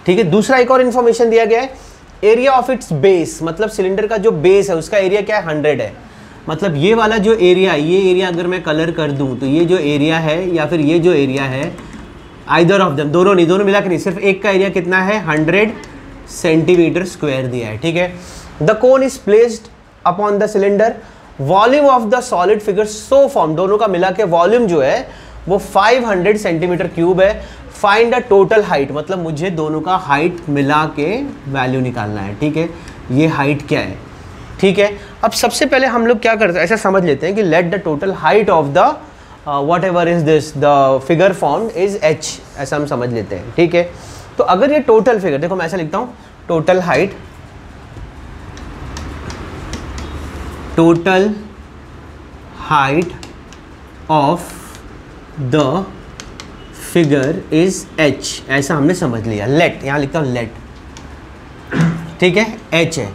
ठीक है। दूसरा एक और इन्फॉर्मेशन दिया गया है, एरिया ऑफ इट्स बेस, मतलब सिलेंडर का जो बेस है उसका एरिया क्या है, 100 है। मतलब ये वाला जो एरिया, ये एरिया अगर मैं कलर कर दूँ तो ये जो एरिया है या फिर ये जो एरिया है, आइदर ऑफ देम, दोनों नहीं, दोनों मिला के नहीं, सिर्फ एक का एरिया कितना है, 100 सेंटीमीटर स्क्वायर दिया है, ठीक है। The cone is placed upon the cylinder, volume of the solid figure so form, दोनों का मिला के वॉल्यूम जो है वो 500 सेंटीमीटर क्यूब है। फाइंड द टोटल हाइट, मतलब मुझे दोनों का हाइट मिला के वैल्यू निकालना है, ठीक है। ये हाइट क्या है, ठीक है। अब सबसे पहले हम लोग क्या करते हैं, ऐसा समझ लेते हैं कि let the total height of the what ever is this the figure form is h, ऐसा हम समझ लेते हैं, ठीक है। तो अगर ये टोटल फिगर, देखो मैं ऐसा लिखता हूँ, total height of the figure is h, ऐसा हमने समझ लिया। लेट, यहाँ लिखता हूँ लेट, ठीक है, h है।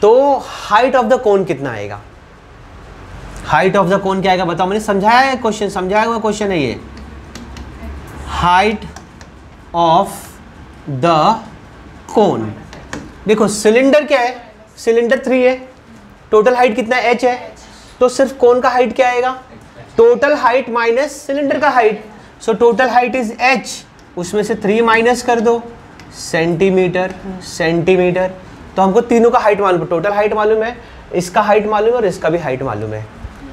तो हाइट ऑफ द कोन कितना आएगा, हाइट ऑफ द कोन क्या आएगा बताओ, मैंने समझाया है क्वेश्चन, समझाया हुआ क्वेश्चन है ये। हाइट ऑफ द कोन, देखो सिलेंडर क्या है, सिलेंडर 3 है, टोटल हाइट कितना है, h है, तो सिर्फ कोन का हाइट क्या आएगा, टोटल हाइट माइनस सिलेंडर का height. So total height is h, उसमें से 3 माइनस कर दो, सेंटीमीटर, सेंटीमीटर। तो हमको तीनों का हाइट मालूम है, टोटल हाइट मालूम है, इसका हाइट मालूम है और इसका भी हाइट मालूम है,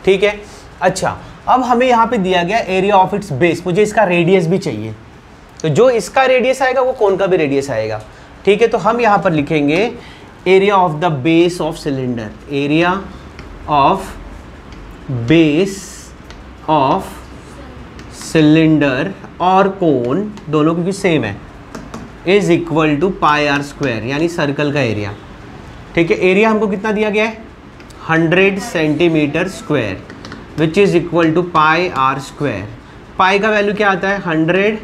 ठीक है। अच्छा, अब हमें यहाँ पे दिया गया एरिया ऑफ इट्स बेस, मुझे इसका रेडियस भी चाहिए, तो जो इसका रेडियस आएगा वो कोन का भी रेडियस आएगा, ठीक है। तो हम यहाँ पर लिखेंगे area of the base of cylinder, area of base of cylinder और कोन दोनों क्योंकि सेम है, is equal to pi are square, यानी सर्कल का एरिया, ठीक है। एरिया हमको कितना दिया गया है, 100 centimetre square, which is equal to pi are square. Pi का वैल्यू क्या आता है, 100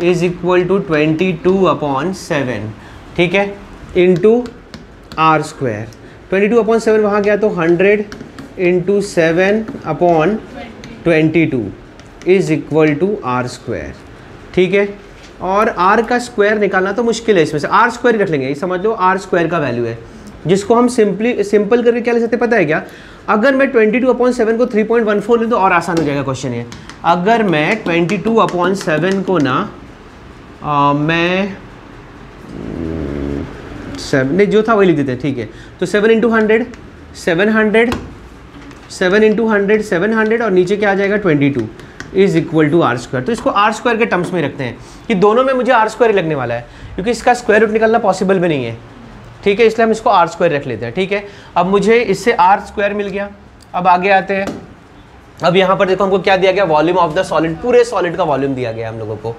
इज इक्वल टू 22/7, ठीक है, इंटू आर स्क्वायर। 22/7 वहाँ गया तो 100 into 7/22 is equal to r square, ठीक है। और r का स्क्वायर निकालना तो मुश्किल है, इसमें से r स्क्वायर ही रख लेंगे, ये समझ लो r स्क्वायर का वैल्यू है, जिसको हम सिंपल करके क्या ले सकते पता है क्या, अगर मैं 22/7 को 3.14 लूँ तो और आसान हो जाएगा क्वेश्चन ये। अगर मैं 22/7 को ना मैं 7 नहीं जो था वही लिख देते हैं, ठीक है। तो 7 × 100 700, 7 × 100 700 और नीचे क्या आ जाएगा 22 is equal to r square. तो इसको आर स्क्वायर के टर्म्स में रखते हैं कि दोनों में मुझे आर स्क्वायर लगने वाला है, क्योंकि इसका स्क्वायर रूट निकालना पॉसिबल भी नहीं है, ठीक है, इसलिए हम इसको आर स्क्वायर रख लेते हैं, ठीक है। अब मुझे इससे आर स्क्वायर मिल गया। अब आगे आते हैं, अब यहाँ पर देखो हमको क्या दिया गया, वॉल्यूम ऑफ द सॉलिड, पूरे सॉलिड का वॉल्यूम दिया गया हम लोगों को,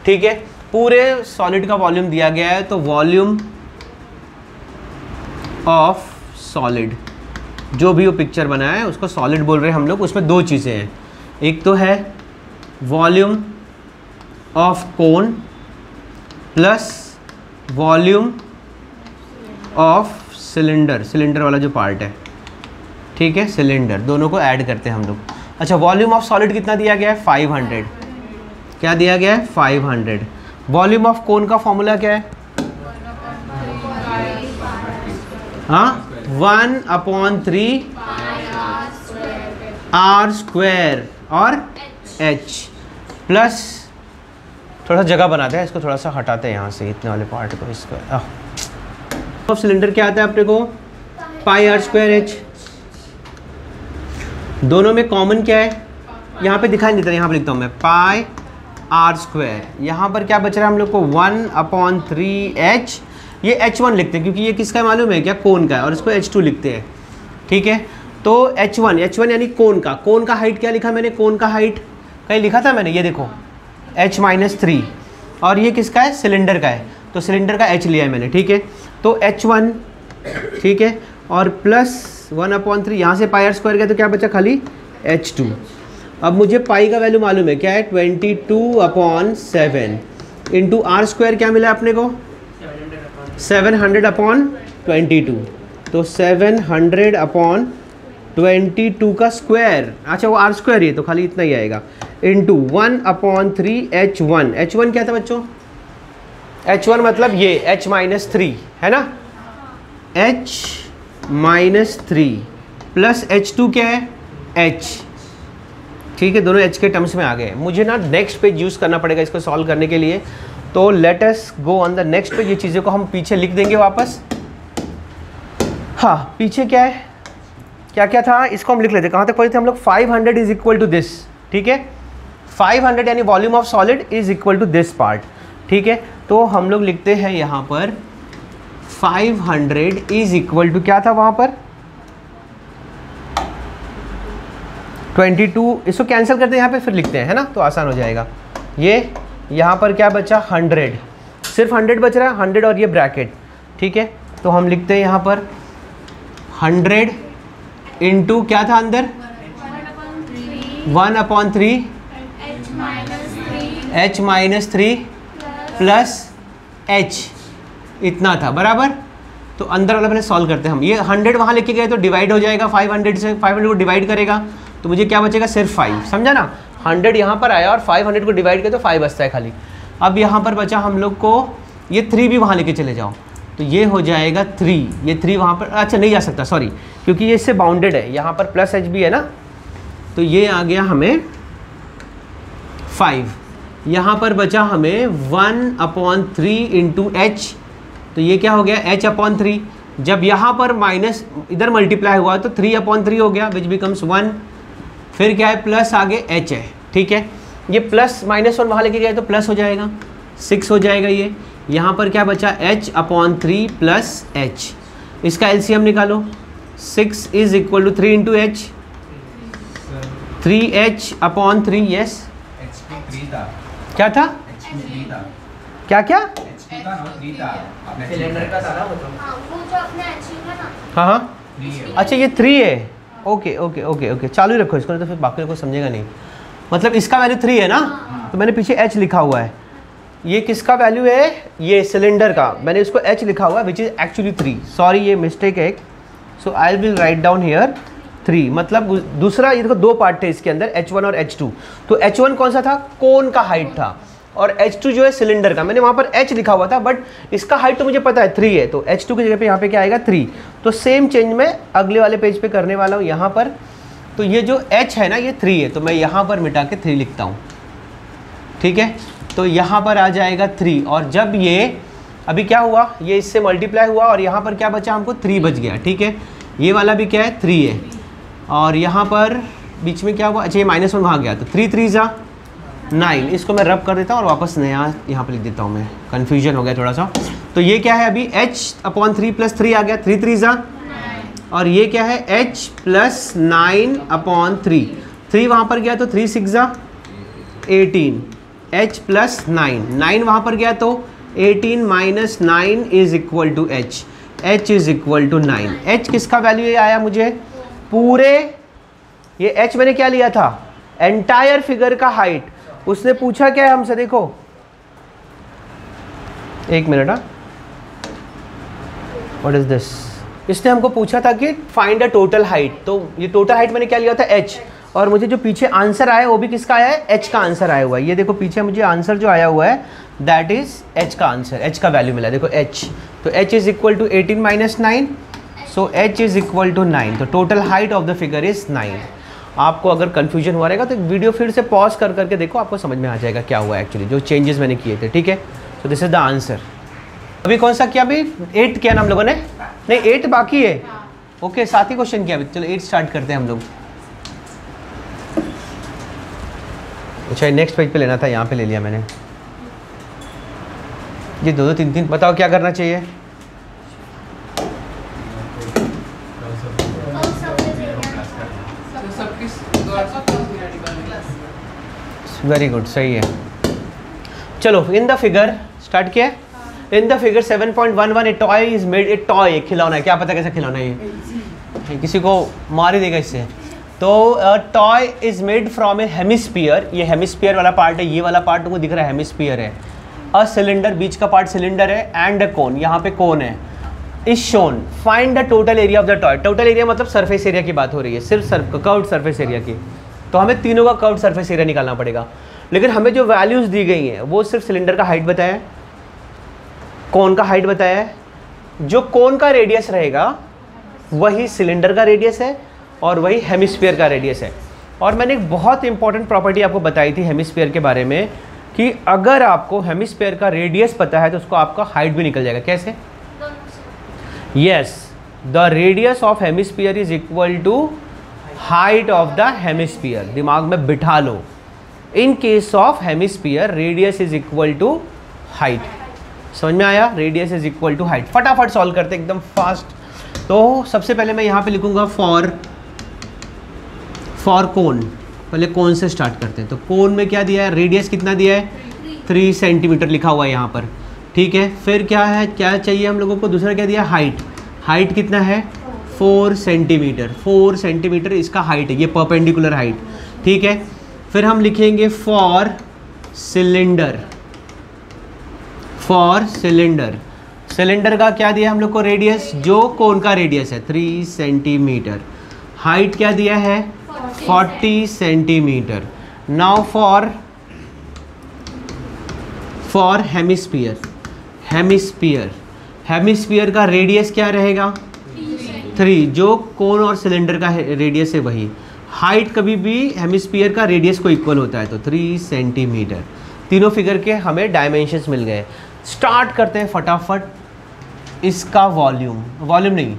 ठीक है, पूरे सॉलिड का वॉल्यूम दिया गया है। तो वॉल्यूम ऑफ सॉलिड, जो भी वो पिक्चर बनाया है उसको सॉलिड बोल रहे हैं हम लोग। उसमें दो चीज़ें हैं, एक तो है volume of cone plus volume of cylinder, cylinder वाला जो पार्ट है, ठीक है, सिलेंडर, दोनों को ऐड करते हैं हम लोग। अच्छा, वॉल्यूम ऑफ सॉलिड कितना दिया गया है 500, क्या दिया गया है 500। वॉल्यूम ऑफ कोन का फॉर्मूला क्या है, हाँ 1/3 आर स्क्वायर और h प्लस, थोड़ा जगह बनाते हैं इसको, थोड़ा सा हटाते हैं यहाँ से इतने वाले पार्ट को, इसको ऑफ सिलेंडर क्या आता है अपने को, पाई आर स्क्वायर h। दोनों में कॉमन क्या है, यहाँ पे दिखाई नहीं देता, यहाँ पे लिखता हूँ मैं पाई आर स्क्वायर। यहाँ पर क्या बच रहा है हम लोग को 1/3h, ये h1 लिखते हैं क्योंकि ये किसका मालूम है क्या, कोन का है, और इसको h2 लिखते हैं, ठीक है। तो h1 यानी कोन का हाइट क्या लिखा मैंने, कोन का हाइट कहीं लिखा था मैंने, ये देखो h-3, और ये किसका है, सिलेंडर का है, तो सिलेंडर का h लिया है मैंने, ठीक है। तो h1, ठीक है, और प्लस 1/3, यहाँ से पाई आर स्क्वायर गया तो क्या बचा खाली h2। अब मुझे पाई का वैल्यू मालूम है, क्या है 22/7 इंटू आर स्क्वायर क्या मिला अपने को 700/22, तो 700/22 का स्क्वायर, अच्छा वो आर स्क्वायर ही है तो खाली इतना ही आएगा, इंटू 1/3 h1। h1 क्या था बच्चों? h1 मतलब ये h-3 है ना, h-3 प्लस h2 क्या है h, ठीक है, दोनों h के टर्म्स में आ गए। मुझे ना नेक्स्ट पेज यूज़ करना पड़ेगा इसको सॉल्व करने के लिए, तो let us go on the next page. ये चीज़ें को हम पीछे लिख देंगे वापस। हाँ, पीछे क्या है, क्या क्या था इसको हम लिख लेते। कहाँ तक पढ़े थे हम लोग? 500 इज इक्वल टू दिस, ठीक है, 500 यानी volume of solid is equal to this part, ठीक है। तो हम लोग लिखते हैं यहाँ पर 500 इज इक्वल टू क्या था वहाँ पर 22, इसको कैंसिल करते हैं यहाँ पे फिर लिखते हैं, है ना, तो आसान हो जाएगा। ये यहाँ पर क्या बचा 100, सिर्फ 100 बच रहा है, 100 और ये ब्रैकेट, ठीक है। तो हम लिखते हैं यहाँ पर 100 इंटू क्या था अंदर 1/3 h-3 प्लस h, इतना था बराबर। तो अंदर वाला मैंने सॉल्व करते हैं हम, ये 100 वहाँ लेके गए तो डिवाइड हो जाएगा 500 से, 500 को डिवाइड करेगा तो मुझे क्या बचेगा सिर्फ 5, समझा ना। 100 यहाँ पर आया और 500 को डिवाइड किया तो 5 बचता है खाली। अब यहाँ पर बचा हम लोग को ये 3 भी वहाँ लेके चले जाओ तो ये हो जाएगा 3, ये 3 वहाँ पर अच्छा नहीं जा सकता सॉरी, क्योंकि ये इससे बाउंडेड है, यहाँ पर प्लस h भी है ना, तो ये आ गया हमें 5। यहाँ पर बचा हमें 1/3 इंटू h, तो ये क्या हो गया h/3। जब यहाँ पर माइनस इधर मल्टीप्लाई हुआ तो 3/3 हो गया विच बिकम्स 1, फिर क्या है प्लस आगे h है, ठीक है। ये प्लस -1 वहाँ लेके गए तो प्लस हो जाएगा 6 हो जाएगा। ये यहाँ पर क्या बचा h/3 प्लस h, इसका एलसीएम निकालो, 6 is equal to 3 into h, 3h/3, yes क्या था क्या क्या सिलेंडर का था ना वो तो। वो जो अपने अचीव है ना, हाँ हाँ, अच्छा ये 3 है, ओके ओके ओके ओके, चालू ही रखो इसको, नहीं तो फिर बाकी को समझेगा नहीं। मतलब इसका वैल्यू 3 है ना, तो मैंने पीछे h लिखा हुआ है। ये किसका वैल्यू है? ये सिलेंडर का, मैंने इसको h लिखा हुआ है विच इज़ एक्चुअली 3, सॉरी ये मिस्टेक है। So I will write down here 3, मतलब दूसरा ये देखो 2 पार्ट थे इसके अंदर, h1 और h2। तो h1 कौन सा था? कोन का हाइट था, और h2 जो है सिलेंडर का। मैंने वहाँ पर h लिखा हुआ था बट इसका हाइट तो मुझे पता है 3 है, तो h2 की जगह पे यहाँ पे क्या आएगा 3। तो सेम चेंज मैं अगले वाले पेज पे करने वाला हूँ यहाँ पर। तो ये जो h है ना ये 3 है, तो मैं यहाँ पर मिटा के 3 लिखता हूँ, ठीक है। तो यहाँ पर आ जाएगा 3, और जब ये अभी क्या हुआ, ये इससे मल्टीप्लाई हुआ और यहाँ पर क्या बचा हमको 3 बच गया, ठीक है। ये वाला भी क्या है 3 है, और यहाँ पर बीच में क्या हुआ, अच्छा ये -1 वहाँ गया, तो 3 3 जा 9। इसको मैं रब कर देता हूँ और वापस नया यहाँ पर लिख देता हूँ, मैं कन्फ्यूजन हो गया थोड़ा सा। तो ये क्या है अभी h/3 प्लस 3 आ गया, 3 3 जा, और ये क्या है h प्लस 9/3, 3 वहाँ पर गया तो 3 6 जा 18, h प्लस 9, 9 वहाँ पर गया तो 18 minus 9 is equal to h, h is equal to 9। h किसका वैल्यू ये आया मुझे पूरे, ये h मैंने क्या लिया था एंटायर फिगर का हाइट। उसने पूछा क्या है हमसे, देखो एक मिनट, व्हाट इज दिस, इसने हमको पूछा था कि फाइंड अ टोटल हाइट। तो ये टोटल हाइट मैंने क्या लिया था h, और मुझे जो पीछे आंसर आया वो भी किसका आया है, h का आंसर आया हुआ है। ये देखो पीछे मुझे आंसर जो आया हुआ है दैट इज h का आंसर, h का वैल्यू मिला, देखो h। तो h is equal to 18 minus 9, so h is equal to 9। तो total height of the figure is 9। आपको अगर कन्फ्यूजन हुआ रहेगा तो वीडियो फिर से पॉज कर करके देखो, आपको समझ में आ जाएगा क्या हुआ एक्चुअली, जो चेंजेस मैंने किए थे, ठीक है। So this is the answer. अभी कौन सा किया, अभी 8 किया ना हम लोगों ने, नहीं 8 बाकी है, ओके साथ ही क्वेश्चन किया अभी। चलो 8 स्टार्ट करते हैं हम लोग। अच्छा नेक्स्ट पेज पे लेना था, यहाँ पे ले लिया मैंने। ये 2 2 3 3 बताओ क्या करना चाहिए। वेरी गुड, सही है। चलो इन द फिगर स्टार्ट किया। In the figure 7.11 A toy is made, A toy खिलौना है, क्या पता कैसा खिलौना है ये किसी को मार ही देगा इससे। तो toy is made from A hemisphere, ये हेमिस्फीयर वाला पार्ट है, ये वाला पार्ट तुमको दिख रहा है हेमिस्फीयर है। अ सिलेंडर, बीच का पार्ट सिलेंडर है, एंड अ कोन, यहाँ पे कोन है। Is shown, find the total area of the toy. Total area मतलब सरफेस एरिया की बात हो रही है, सिर्फ कर्व्ड सरफेस एरिया की। तो हमें तीनों का कर्व्ड सरफेस एरिया निकालना पड़ेगा, लेकिन हमें जो वैल्यूज़ दी गई हैं वो सिर्फ सिलेंडर का हाइट बताया है, कोन का हाइट बताया है। जो कोन का रेडियस रहेगा वही सिलेंडर का रेडियस है और वही हेमिस्फीयर का रेडियस है। और मैंने एक बहुत इंपॉर्टेंट प्रॉपर्टी आपको बताई थी हेमिस्फीयर के बारे में कि अगर आपको हेमिस्फीयर का रेडियस पता है तो उसको आपका हाइट भी निकल जाएगा। कैसे? Yes, the radius of hemisphere is equal to height of the hemisphere. दिमाग में बिठा लो, in case of hemisphere radius is equal to height. समझ में आया? Radius is equal to height. फटाफट सॉल्व करते एकदम फास्ट। तो सबसे पहले मैं यहाँ पे लिखूंगा फॉर कोन। पहले कोन से स्टार्ट करते हैं। तो कोन में क्या दिया है? रेडियस कितना दिया है? 3 सेंटीमीटर लिखा हुआ है यहाँ पर, ठीक है। फिर क्या है, क्या चाहिए हम लोगों को? दूसरा क्या दिया? हाइट। हाइट कितना है? 4 सेंटीमीटर। 4 सेंटीमीटर इसका हाइट है, ये परपेंडिकुलर हाइट, ठीक है। फिर हम लिखेंगे for cylinder. For cylinder, cylinder का क्या दिया हम लोग को? रेडियस, जो कोन का रेडियस है 3 सेंटीमीटर। हाइट क्या दिया है? 40 centimetre. Now for hemisphere. Hemisphere, hemisphere का रेडियस क्या रहेगा? 3, जो कोन और सिलेंडर का रेडियस है वही। हाइट कभी भी हेमिस्फीयर का रेडियस को इक्वल होता है, तो 3 सेंटीमीटर। तीनों फिगर के हमें डायमेंशंस मिल गए। स्टार्ट करते हैं फटाफट। इसका वॉल्यूम, वॉल्यूम नहीं,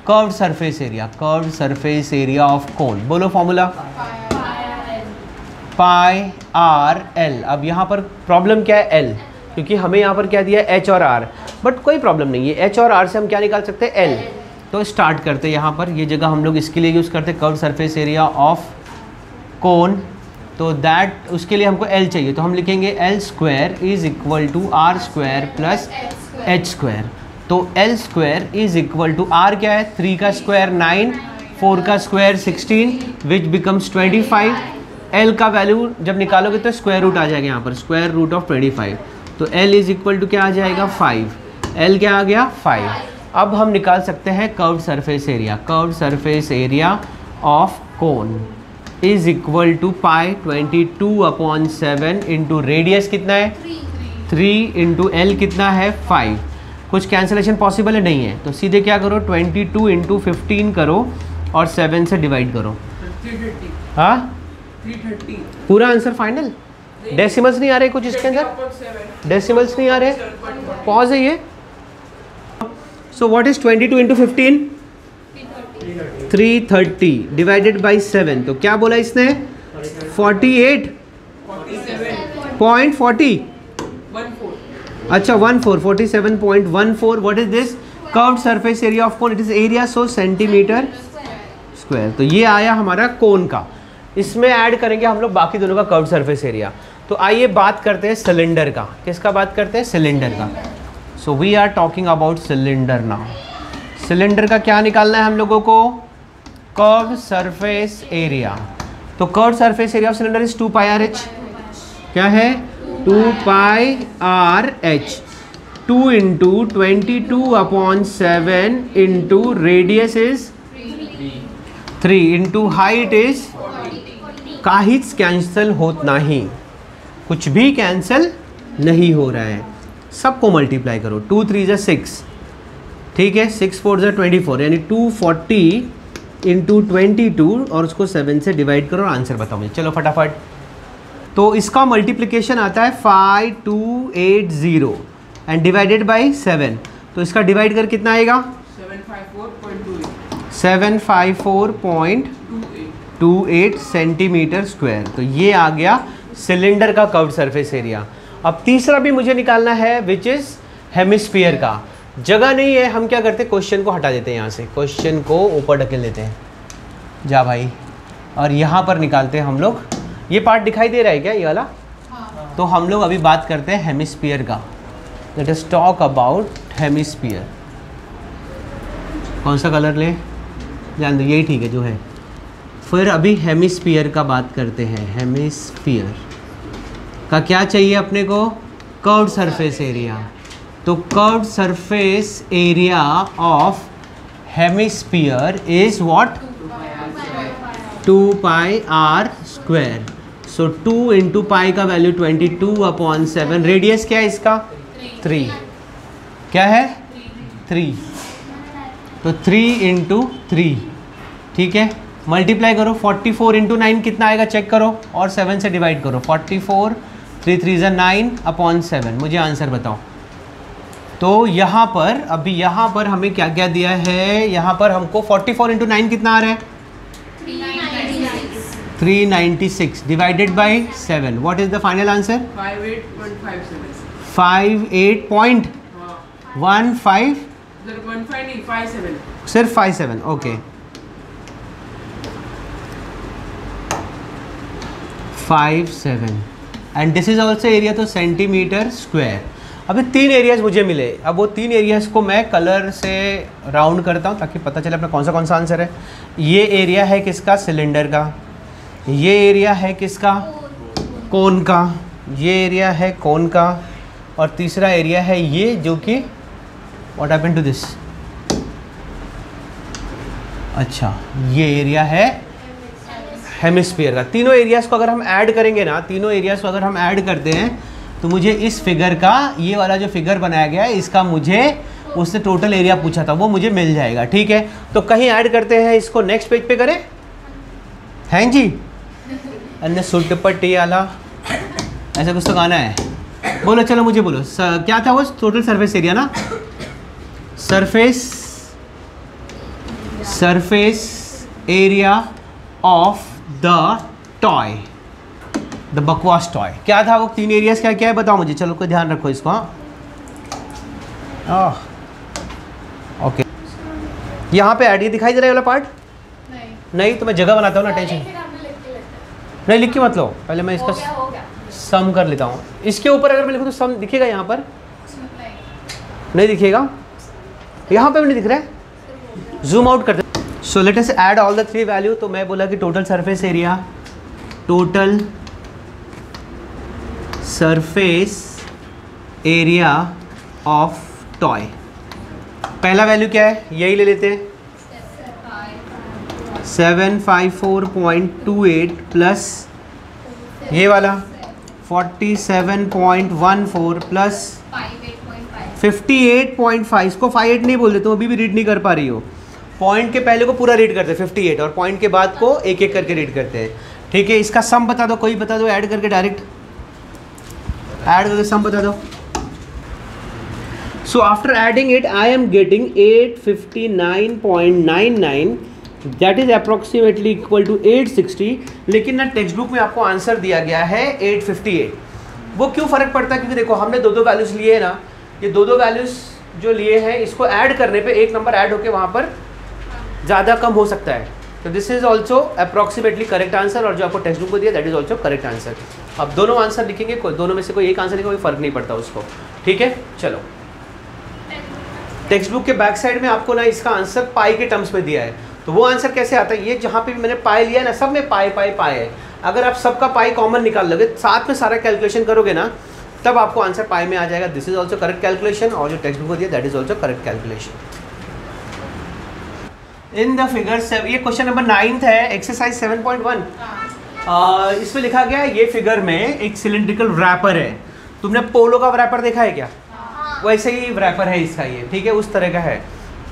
curved surface area. Curved surface area of कोन, बोलो फॉर्मूला पाई आर एल। अब यहाँ पर प्रॉब्लम क्या है? एल, क्योंकि हमें यहाँ पर क्या दिया है? एच और आर, बट कोई प्रॉब्लम नहीं है। एच और आर से हम क्या निकाल सकते हैं? एल। तो स्टार्ट करते हैं यहाँ पर, ये जगह हम लोग इसके लिए यूज़ करते हैं कर्व्ड सरफेस एरिया ऑफ कोन। तो दैट, उसके लिए हमको एल चाहिए, तो हम लिखेंगे L square is equal to r square plus h square. तो L square is equal to, r क्या है? 3 का स्क्वायर 9, 4 का स्क्वायर 16 विच बिकम्स 25। एल का वैल्यू जब निकालोगे तो स्क्वायर रूट आ जाएगा यहाँ पर, स्क्वायर रूट ऑफ 25। तो एल इज इक्वल टू क्या आ जाएगा? 5। एल क्या आ गया? 5। अब हम निकाल सकते हैं curved surface area. Curved surface area of cone is equal to pi 22/7 into radius कितना है? 3 इंटू एल कितना है? 5। कुछ कैंसिलेशन पॉसिबल है? नहीं है। तो सीधे क्या करो? 22 इंटू 15 करो और 7 से डिवाइड करो। 330। हाँ, 330। पूरा आंसर फाइनल? डेसिमल्स नहीं आ रहे कुछ इसके अंदर? डेसिमल्स नहीं आ रहे? पॉज है ये। So what is 22 into 15? 330 divided by 7। तो क्या बोला इसने? 48.40। अच्छा 47.14। What is this? Curved surface area of cone. It is area, so centimetre square. तो ये आया हमारा कोन का। इसमें ऐड करेंगे हम लोग बाकी दोनों का कर्व्ड सरफेस एरिया। तो आइए बात करते हैं सिलेंडर का। किसका बात करते हैं? सिलेंडर का। So we are talking about cylinder now. Cylinder का क्या निकालना है हम लोगों को? Curved surface area. तो curved surface area of cylinder is 2 pi r h. क्या है? 2 pi r h. 2 into 22/7 into radius is 3 into height is, काहीच कैंसिल होत नहीं, कुछ भी कैंसिल नहीं हो रहा है। सबको मल्टीप्लाई करो। 2 3 जा 6, ठीक है। 6 4 जा 24, यानी 240 इंटू 22 और उसको 7 से डिवाइड करो और आंसर बताओ मुझे। चलो फटाफट। तो इसका मल्टीप्लिकेशन आता है 5280 एंड डिवाइडेड बाई 7। तो इसका डिवाइड कर कितना आएगा? 754.28 सेंटीमीटर स्क्वायर। तो ये आ गया सिलेंडर का कर्व्ड सरफेस एरिया। अब तीसरा भी मुझे निकालना है विच इज हेमिस्फीयर का। जगह नहीं है, हम क्या करते हैं? क्वेश्चन को हटा देते हैं यहाँ से, क्वेश्चन को ऊपर ढकेल देते हैं। जा भाई, और यहाँ पर निकालते हैं हम लोग। ये पार्ट दिखाई दे रहा है क्या, ये वाला? तो हम लोग अभी बात करते हैं हेमिस्फीयर का। Let us talk about hemisphere. कौन सा कलर ले? जान दो, यही ठीक है जो है। फिर अभी हेमिस्फीयर का बात करते हैं। हेमिस्फीयर का क्या चाहिए अपने को? Curved surface area. तो curved surface area of hemisphere is what? 2 pi are square. So 2 into pi का वैल्यू 22/7। रेडियस क्या है इसका? 3। क्या है? 3। तो 3 इंटू 3, ठीक है। मल्टीप्लाई करो, 44 इंटू 9 कितना आएगा चेक करो, और 7 से डिवाइड करो। 44, 3 3 9/7। मुझे आंसर बताओ। तो यहाँ पर अभी यहाँ पर हमें क्या क्या दिया है? यहाँ पर हमको 44 इंटू 9 कितना आ रहा है? 396 divided by 7। What is the final answer? 58.57। 58.15 15 नहीं 57। सिर्फ 57। Okay 57 and this is also area, तो सेंटीमीटर स्क्वायर। अभी 3 एरियाज मुझे मिले। अब वो 3 एरियाज को मैं कलर से राउंड करता हूँ ताकि पता चले अपना कौन सा आंसर है। ये एरिया है किसका? सिलेंडर का। ये एरिया है किसका? कोन का। ये एरिया है कोन का। और तीसरा एरिया है ये, जो कि व्हाट हैपेंड टू दिस? अच्छा, ये एरिया है हेमिस्फीयर का। तीनों एरियाज को अगर हम ऐड करेंगे ना, तीनों एरियाज को अगर हम ऐड करते हैं तो मुझे इस फिगर का, ये वाला जो फिगर बनाया गया है, इसका मुझे उससे टोटल एरिया पूछा था, वो मुझे मिल जाएगा। ठीक है, तो कहीं ऐड करते हैं इसको, नेक्स्ट पेज पे करें। हैं जी? अन्य सुटपट्टी आला, ऐसा कुछ तो गाना है। बोलो, चलो मुझे बोलो, क्या था वो? टोटल सरफेस एरिया ना? Surface area of the toy, the बकवास टॉय। क्या था वो? 3 एरियाज क्या क्या है बताओ मुझे। चलो कोई ध्यान रखो इसको। हाँ ओके, यहाँ पे ऐड, ये दिखाई दे रहा है वाला पार्ट? नहीं तो मैं जगह बनाता हूँ ना, टेंशन नहीं, लिख के मत लो। पहले मैं इसका सम कर लेता हूँ। इसके ऊपर अगर मैं लिखूँ तो सम दिखेगा? यहाँ पर नहीं दिखेगा, यहाँ पे भी नहीं दिख रहा है। जूम आउट करते। So let us add all the 3 value. तो मैं बोला कि total surface area, total surface area of toy. पहला वैल्यू क्या है? यही ले लेते हैं, 754.28 प्लस ये वाला 47.14 प्लस 58.5। इसको 58 नहीं बोल देते, तुम अभी भी रीड नहीं कर पा रही हो। पॉइंट के पहले को पूरा रीड करते हैं 58, और पॉइंट के बाद को एक एक करके रीड करते हैं। ठीक है, इसका सम बता दो, कोई बता दो, ऐड करके डायरेक्ट ऐड करके सम बता दो। So after adding it I am getting 859.99, that is approximately equal to 860। लेकिन ना टेक्स्ट बुक में आपको आंसर दिया गया है 858। वो क्यों फ़र्क पड़ता है? क्योंकि देखो हमने 2 वैल्यूज़ लिए हैं ना, ये 2 वैल्यूज़ जो लिए हैं, इसको ऐड करने पे एक नंबर ऐड होके वहाँ पर ज़्यादा कम हो सकता है। तो this is also approximately correct answer, और जो आपको टेक्स्ट बुक को दिया that is also correct answer. अब दोनों आंसर लिखेंगे, कोई दोनों में से कोई एक आंसर लिखेंगे, कोई फ़र्क नहीं पड़ता उसको। ठीक है, चलो टेक्स्ट बुक के बैक साइड में आपको ना इसका आंसर पाई के टर्म्स में दिया है। तो वो आंसर कैसे आता है? ये जहाँ पे भी मैंने पाई लिया है ना, सब में पाई पाई पाई है। अगर आप सबका पाई कॉमन निकाल लोगे, साथ में सारा कैलकुलेशन करोगे ना, तब आपको आंसर पाई में आ जाएगा। This is also correct calculation, और जो टेक्स्ट बुक को दिया that is also correct calculation. In the figure, ये क्वेश्चन नंबर 9 है, एक्सरसाइज 7.1। इसमें लिखा गया है, ये फिगर में एक सिलिंड्रिकल रैपर है। तुमने पोलो का रैपर देखा है क्या? वैसे ही रैपर है इसका ये, ठीक है, उस तरह का है।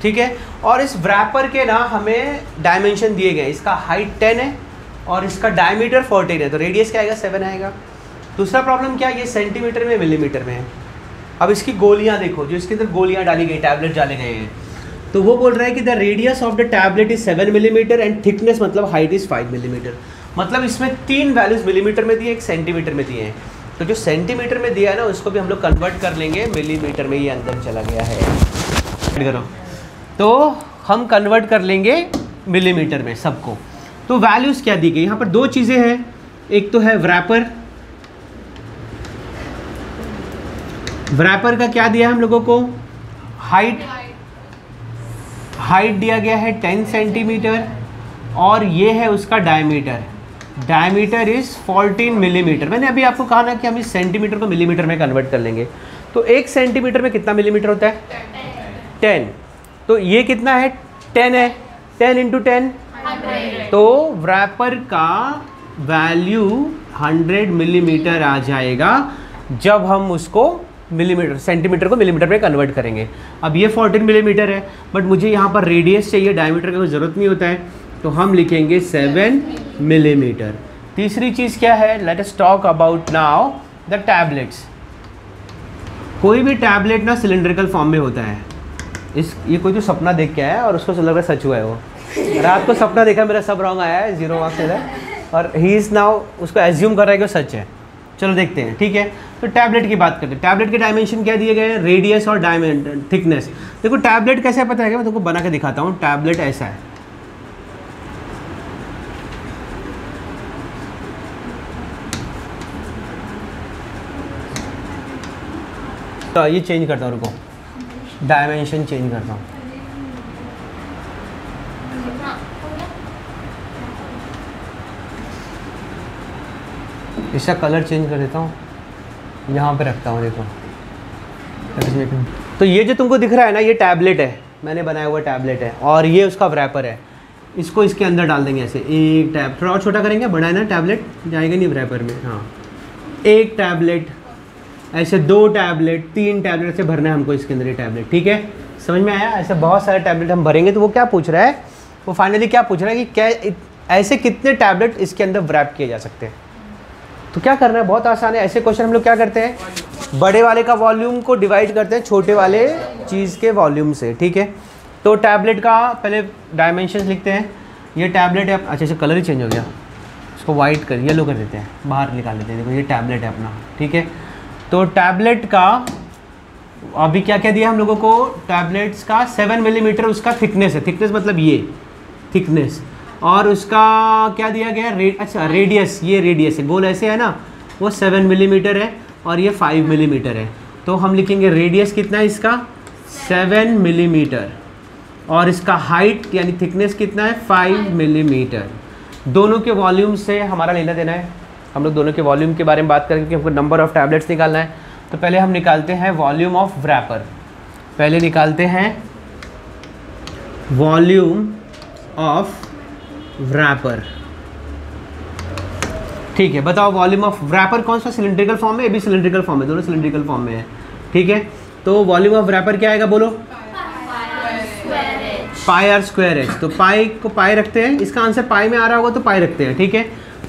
ठीक है, और इस रैपर के ना हमें डायमेंशन दिए गए। इसका हाइट 10 है और इसका डायमीटर 14 है, तो रेडियस क्या आएगा? 7 आएगा। दूसरा प्रॉब्लम क्या, ये सेंटीमीटर में मिलीमीटर में है। अब इसकी गोलियां देखो, जो इसके अंदर गोलियां डाली गई, टैबलेट डाले गए हैं, तो वो बोल रहा है कि the radius of the tablet is 7 millimetre and thickness मतलब हाइट इज 5 मिलीमीटर। मतलब इसमें 3 वैल्यूज मिलीमीटर में दिए, एक सेंटीमीटर में दिए हैं। तो जो सेंटीमीटर में दिया है ना, उसको भी हम लोग कन्वर्ट कर लेंगे मिलीमीटर में। ये अंदर चला गया है, करो तो हम कन्वर्ट कर लेंगे मिलीमीटर में सबको। तो वैल्यूज क्या दी गई? यहाँ पर 2 चीज़ें हैं, एक तो है व्रैपर। व्रैपर का क्या दिया है हम लोगों को? हाइट दिया गया है 10 सेंटीमीटर, और ये है उसका डायमीटर। Diameter is 14 millimetre. मैंने अभी आपको कहा ना कि हम इस सेंटीमीटर को मिलीमीटर में कन्वर्ट कर लेंगे। तो 1 सेंटीमीटर में कितना मिलीमीटर होता है? 10। तो ये कितना है? 10 है। 10 इंटू 10 तो व्रैपर का वैल्यू 100 मिलीमीटर आ जाएगा जब हम उसको मिलीमीटर, सेंटीमीटर को मिलीमीटर में कन्वर्ट करेंगे। अब ये 14 मिलीमीटर है, बट मुझे यहाँ पर रेडियस चाहिए, डायमीटर का कोई ज़रूरत नहीं होता है, तो हम लिखेंगे 7 मिलीमीटर। तीसरी चीज़ क्या है? Let us talk about now the tablets. कोई भी टैबलेट ना सिलिंड्रिकल फॉर्म में होता है। ये कोई तो सपना देख के आया और उसको लग रहा है सच हुआ है। वो रात को सपना देखा, मेरा सब रॉन्ग आया है, 0 मार्क्स है, और ही इज़ नाउ उसको एज्यूम कर रहा है कि वो सच है। चलो देखते हैं, ठीक है। तो टैबलेट की बात करते हैं। टैबलेट के डायमेंशन क्या दिए गए हैं? रेडियस और थिकनेस। देखो टैबलेट कैसे पता है, मैं तुमको बना के दिखाता हूँ। टैबलेट ऐसा है, तो ये चेंज करता हूँ, रुको, डायमेंशन चेंज करता हूँ। इसका कलर चेंज कर देता हूँ, यहाँ पे रखता हूँ, देखो। तो ये जो तुमको दिख रहा है ना, ये टैबलेट है, मैंने बनाया हुआ टैबलेट है, और ये उसका व्रैपर है। इसको इसके अंदर डाल देंगे ऐसे, एक टैब, थोड़ा और छोटा करेंगे, बड़ा है ना टैबलेट, जाएगा नहीं व्रैपर में। हाँ, एक टैबलेट, ऐसे 2 टैबलेट, 3 टैबलेट से भरना है हमको इसके अंदर ये टैबलेट, ठीक है। समझ में आया? ऐसे बहुत सारे टैबलेट हम भरेंगे। तो वो क्या पूछ रहा है, वो फाइनली क्या पूछ रहा है कि क्या ऐसे कितने टैबलेट इसके अंदर व्रैप किए जा सकते हैं। तो क्या करना है, बहुत आसान है। ऐसे क्वेश्चन हम लोग क्या करते हैं, बड़े वाले का वॉल्यूम को डिवाइड करते हैं छोटे वाले चीज़ के वॉल्यूम से, ठीक है। तो टैबलेट का पहले डायमेंशंस लिखते हैं। ये टैबलेट है, अच्छा अच्छा कलर ही चेंज हो गया, इसको वाइट कर, येलो कर देते हैं, बाहर निकाल लेते हैं। देखो ये टैबलेट है अपना, ठीक है। तो टैबलेट का अभी क्या क्या दिया हम लोगों को, टैबलेट्स का 7 मिलीमीटर उसका थिकनेस है। थिकनेस मतलब ये थिकनेस, और उसका क्या दिया गया, अच्छा रेडियस, ये रेडियस है, गोल ऐसे है ना, वो 7 मिलीमीटर है, और ये 5 मिलीमीटर है। तो हम लिखेंगे रेडियस कितना है इसका, 7 मिलीमीटर, और इसका हाइट यानी थिकनेस कितना है, 5 मिलीमीटर। दोनों के वॉल्यूम से हमारा लेना देना है। हम लोग दोनों के वॉल्यूम के बारे में बात करेंगे, हमको नंबर ऑफ़ टैबलेट्स निकालना है। तो पहले हम निकालते हैं वॉल्यूम ऑफ व्रैपर। पहले निकालते हैं वॉल्यूम ऑफ व्रैपर, ठीक है। बताओ वॉल्यूम ऑफ व्रैपर कौन सा, सिलिंड्रिकल फॉर्म में, ये भी सिलिंड्रिकल फॉर्म है, दोनों सिलिंड्रिकल फॉर्म में है, ठीक है। तो वॉल्यूम ऑफ व्रैपर क्या आएगा, बोलो, पाई आर स्क्वायर एच। तो पाई को पाई रखते हैं, इसका आंसर पाई में आ रहा होगा तो पाई रखते हैं, ठीक है।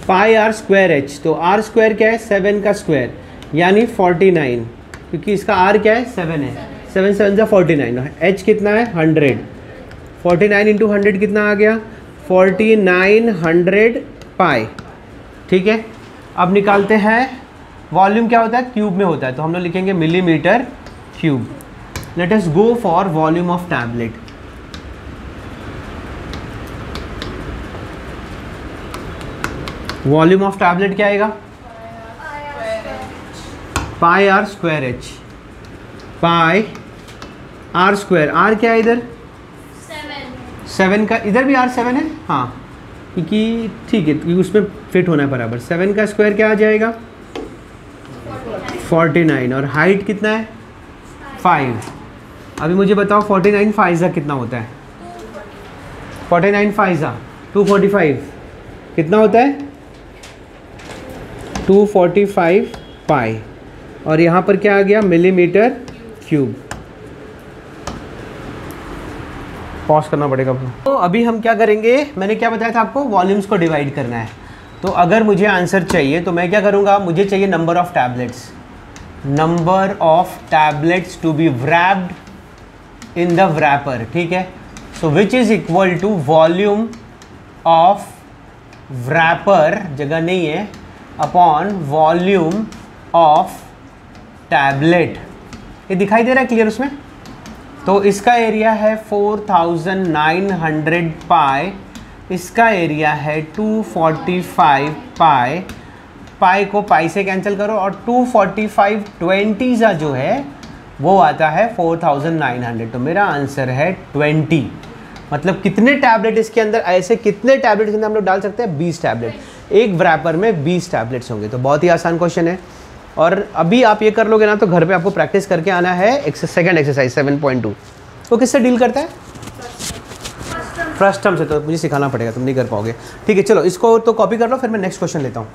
पाई आर स्क्वायर एच, तो आर स्क्वायर क्या है, 7 का स्क्वायर यानी 49, क्योंकि इसका आर क्या है, 7 है, 7 7 जा 49, एच कितना है, 100, 49 इंटू 100 कितना आ गया, 4900 पाई, ठीक है। अब निकालते हैं वॉल्यूम क्या होता है, क्यूब में होता है, तो हम लोग लिखेंगे millimetre cube. Let us go for volume of tablet. Volume of tablet क्या आएगा, pi are square h, pi are square, r क्या है इधर, 7 का, इधर भी आर 7 है, हाँ, क्योंकि ठीक है, क्योंकि उसमें फिट होना है बराबर। 7 का स्क्वायर क्या आ जाएगा, 49, और हाइट कितना है, 5। अभी मुझे बताओ 49 फाइजा कितना होता है, 49 फाइजा 245 कितना होता है, 245 पाई, और यहाँ पर क्या आ गया, मिलीमीटर क्यूब। पॉज करना पड़ेगा अपना। तो अभी हम क्या करेंगे, मैंने क्या बताया था आपको, वॉल्यूम्स को डिवाइड करना है। तो अगर मुझे आंसर चाहिए तो मैं क्या करूँगा, मुझे चाहिए number of tablets, number of tablets to be wrapped in the wrapper, ठीक है। So which is equal to volume of wrapper, जगह नहीं है, अपॉन वॉल्यूम ऑफ टैबलेट। ये दिखाई दे रहा है क्लियर उसमें। तो इसका एरिया है 4900 पाई, इसका एरिया है 245 पाई। पाई को पाई से कैंसिल करो, और 245 20 जो है वो आता है 4900। तो मेरा आंसर है 20। मतलब कितने टैबलेट इसके अंदर, ऐसे कितने टैबलेट इसके अंदर हम लोग डाल सकते हैं? 20 टैबलेट। एक रैपर में 20 टैबलेट्स होंगे। तो बहुत ही आसान क्वेश्चन है। और अभी आप ये कर लोगे ना तो घर पे आपको प्रैक्टिस करके आना है। सेकंड एक्सरसाइज 7.2 वो किससे डील करता है? फर्स्ट टर्म से। तो मुझे सिखाना पड़ेगा, तुम नहीं कर पाओगे। ठीक है, चलो इसको तो कॉपी कर लो, फिर मैं नेक्स्ट क्वेश्चन लेता हूँ।